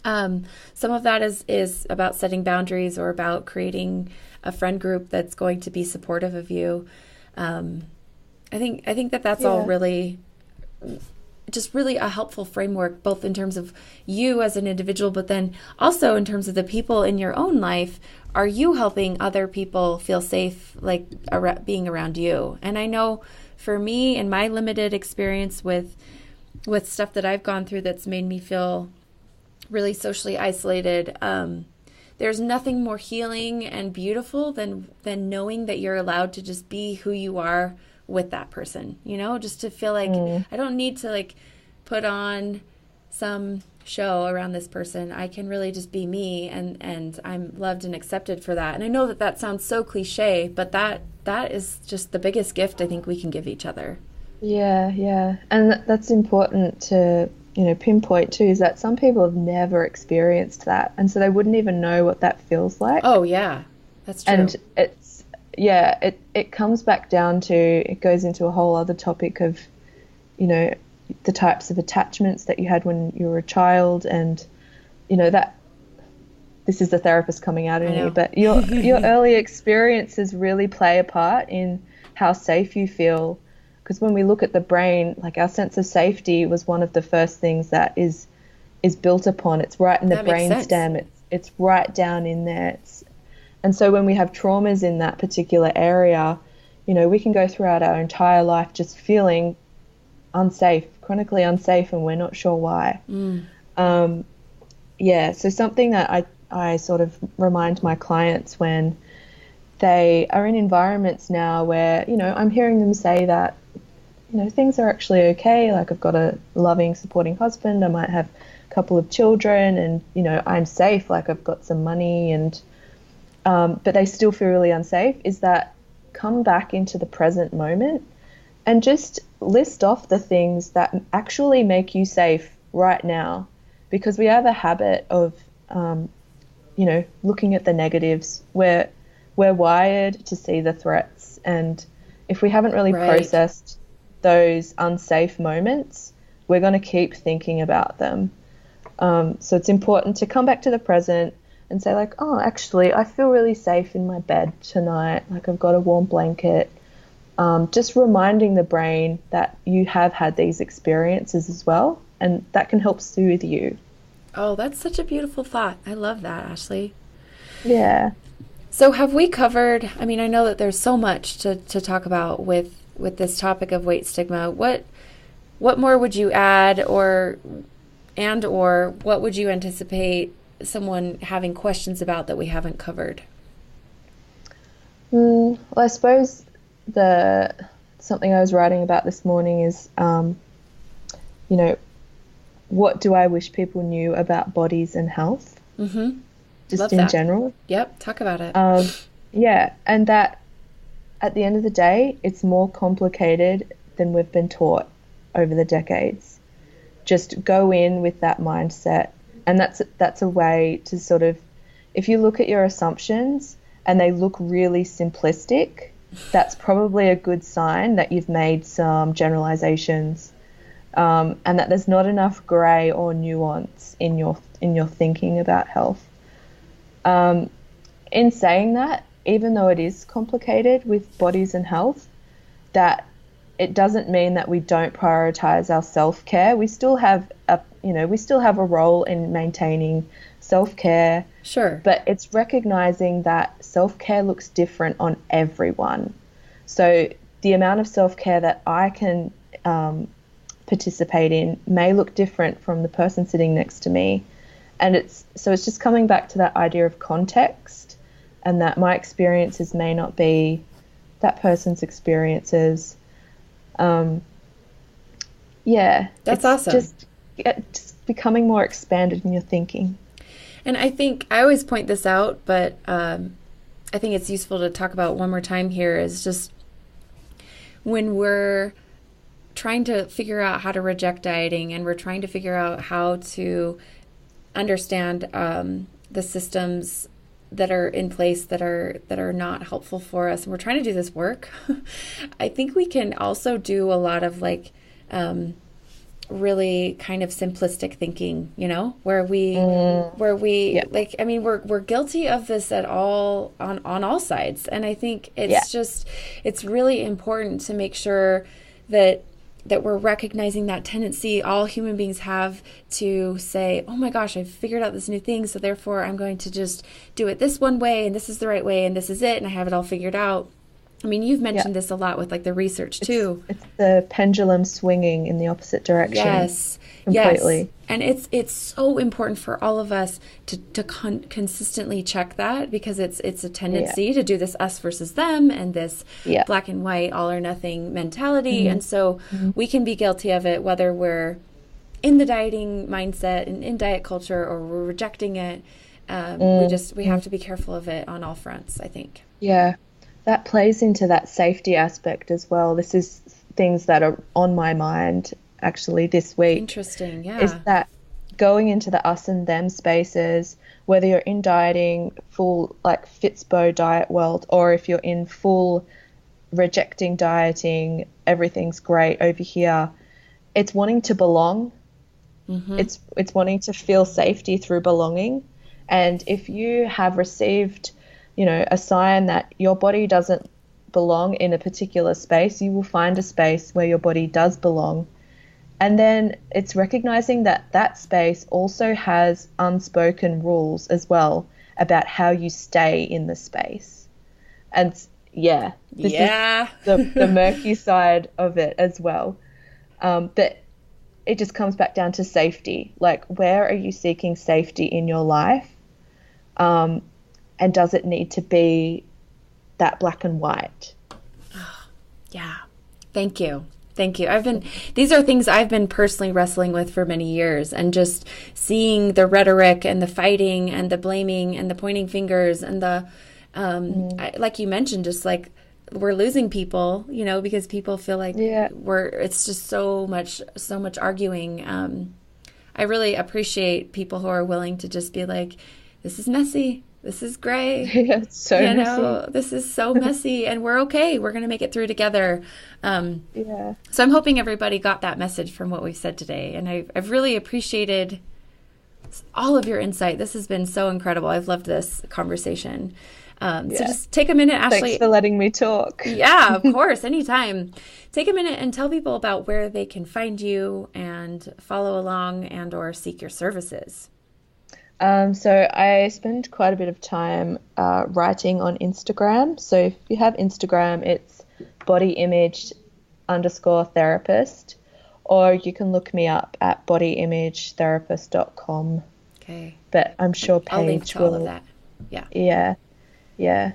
some of that is about setting boundaries or about creating a friend group that's going to be supportive of you. I think that's all really just really a helpful framework, both in terms of you as an individual, but then also in terms of the people in your own life. Are you helping other people feel safe, like being around you? And I know for me, in my limited experience with stuff that I've gone through that's made me feel really socially isolated, there's nothing more healing and beautiful than knowing that you're allowed to just be who you are with that person, just to feel like I don't need to like put on some show around this person. I can really just be me, and I'm loved and accepted for that. And I know that sounds so cliche, but that is just the biggest gift I think we can give each other. Yeah. And that's important to, pinpoint too, is that some people have never experienced that. And so they wouldn't even know what that feels like. Oh yeah, that's true. And it comes back down to, it goes into a whole other topic of, the types of attachments that you had when you were a child, and, that this is the therapist coming out in you, but your early experiences really play a part in how safe you feel. Because when we look at the brain, like our sense of safety was one of the first things that is built upon. It's right in the brain stem. It's right down in there. And so when we have traumas in that particular area, we can go throughout our entire life just feeling unsafe, chronically unsafe, and we're not sure why. So something that I sort of remind my clients when they are in environments now where, I'm hearing them say that, things are actually okay. Like I've got a loving, supporting husband. I might have a couple of children, and, I'm safe. Like I've got some money, and but they still feel really unsafe, is that come back into the present moment and just list off the things that actually make you safe right now. Because we have a habit of, looking at the negatives. We're wired to see the threats. And if we haven't really processed those unsafe moments, we're going to keep thinking about them. So it's important to come back to the present and say like, oh, actually, I feel really safe in my bed tonight. Like I've got a warm blanket. Just reminding the brain that you have had these experiences as well, and that can help soothe you. Oh, that's such a beautiful thought. I love that, Ashley. Yeah. So have we covered, I know that there's so much to talk about with this topic of weight stigma. What more would you add, or what would you anticipate someone having questions about that we haven't covered? Well, I suppose something I was writing about this morning is, what do I wish people knew about bodies and health? Mm-hmm. Just Love in that. general. Yep, talk about it. And that at the end of the day, it's more complicated than we've been taught over the decades. Just go in with that mindset. And that's a way to sort of, if you look at your assumptions and they look really simplistic, that's probably a good sign that you've made some generalizations, and that there's not enough gray or nuance in your thinking about health. In saying that, even though it is complicated with bodies and health, that it doesn't mean that we don't prioritize our self-care. We still have a role in maintaining self-care. Sure. But it's recognizing that self-care looks different on everyone. So the amount of self-care that I can participate in may look different from the person sitting next to me. And it's just coming back to that idea of context, and that my experiences may not be that person's experiences. That's awesome. Just becoming more expanded in your thinking. And I think I always point this out, but I think it's useful to talk about one more time here, is just when we're trying to figure out how to reject dieting, and we're trying to figure out how to understand the systems that are in place that are not helpful for us, and we're trying to do this work. I think we can also do a lot of really kind of simplistic thinking, where we like, I mean, we're guilty of this at all on all sides. And I think it's really important to make sure that we're recognizing that tendency all human beings have to say, oh my gosh, I've figured out this new thing, so therefore I'm going to just do it this one way, and this is the right way, and this is it, and I have it all figured out. I mean, you've mentioned this a lot with the research too. It's the pendulum swinging in the opposite direction. Yes, completely. Yes. And it's so important for all of us to consistently check that, because it's a tendency to do this us versus them, and this black and white, all or nothing mentality. Mm-hmm. And so we can be guilty of it, whether we're in the dieting mindset and in diet culture, or we're rejecting it. We have to be careful of it on all fronts, I think. Yeah. That plays into that safety aspect as well. This is things that are on my mind actually this week. Interesting, yeah. Is that going into the us and them spaces, whether you're in dieting, full Fitspo diet world, or if you're in full rejecting dieting, everything's great over here. It's wanting to belong. Mm-hmm. It's wanting to feel safety through belonging. And if you have received a sign that your body doesn't belong in a particular space, you will find a space where your body does belong. And then it's recognizing that that space also has unspoken rules as well about how you stay in the space. And this is the murky side of it as well. But it just comes back down to safety. Like, where are you seeking safety in your life? And does it need to be that black and white? Oh, yeah. Thank you. These are things I've been personally wrestling with for many years, and just seeing the rhetoric and the fighting and the blaming and the pointing fingers and the, like you mentioned, just like we're losing people, because people feel like it's just so much arguing. I really appreciate people who are willing to just be like, this is messy. This is gray. It's so messy. This is so messy, and we're okay. We're going to make it through together. So I'm hoping everybody got that message from what we've said today. And I've really appreciated all of your insight. This has been so incredible. I've loved this conversation. So just take a minute, Ashley. Thanks for letting me talk. Yeah, of course. Anytime. Take a minute and tell people about where they can find you and follow along and or seek your services. So I spend quite a bit of time writing on Instagram. So if you have Instagram, it's bodyimage_therapist, or you can look me up at bodyimage.therapist.com. Okay. But I'm sure Paige I'll link to all of that. Yeah. Yeah.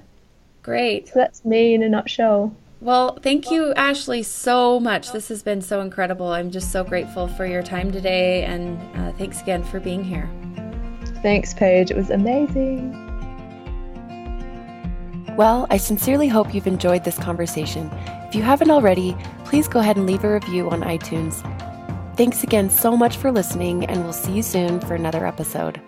Great. So that's me in a nutshell. Well, thank you, Ashley, so much. This has been so incredible. I'm just so grateful for your time today, and thanks again for being here. Thanks, Paige. It was amazing. Well, I sincerely hope you've enjoyed this conversation. If you haven't already, please go ahead and leave a review on iTunes. Thanks again so much for listening, and we'll see you soon for another episode.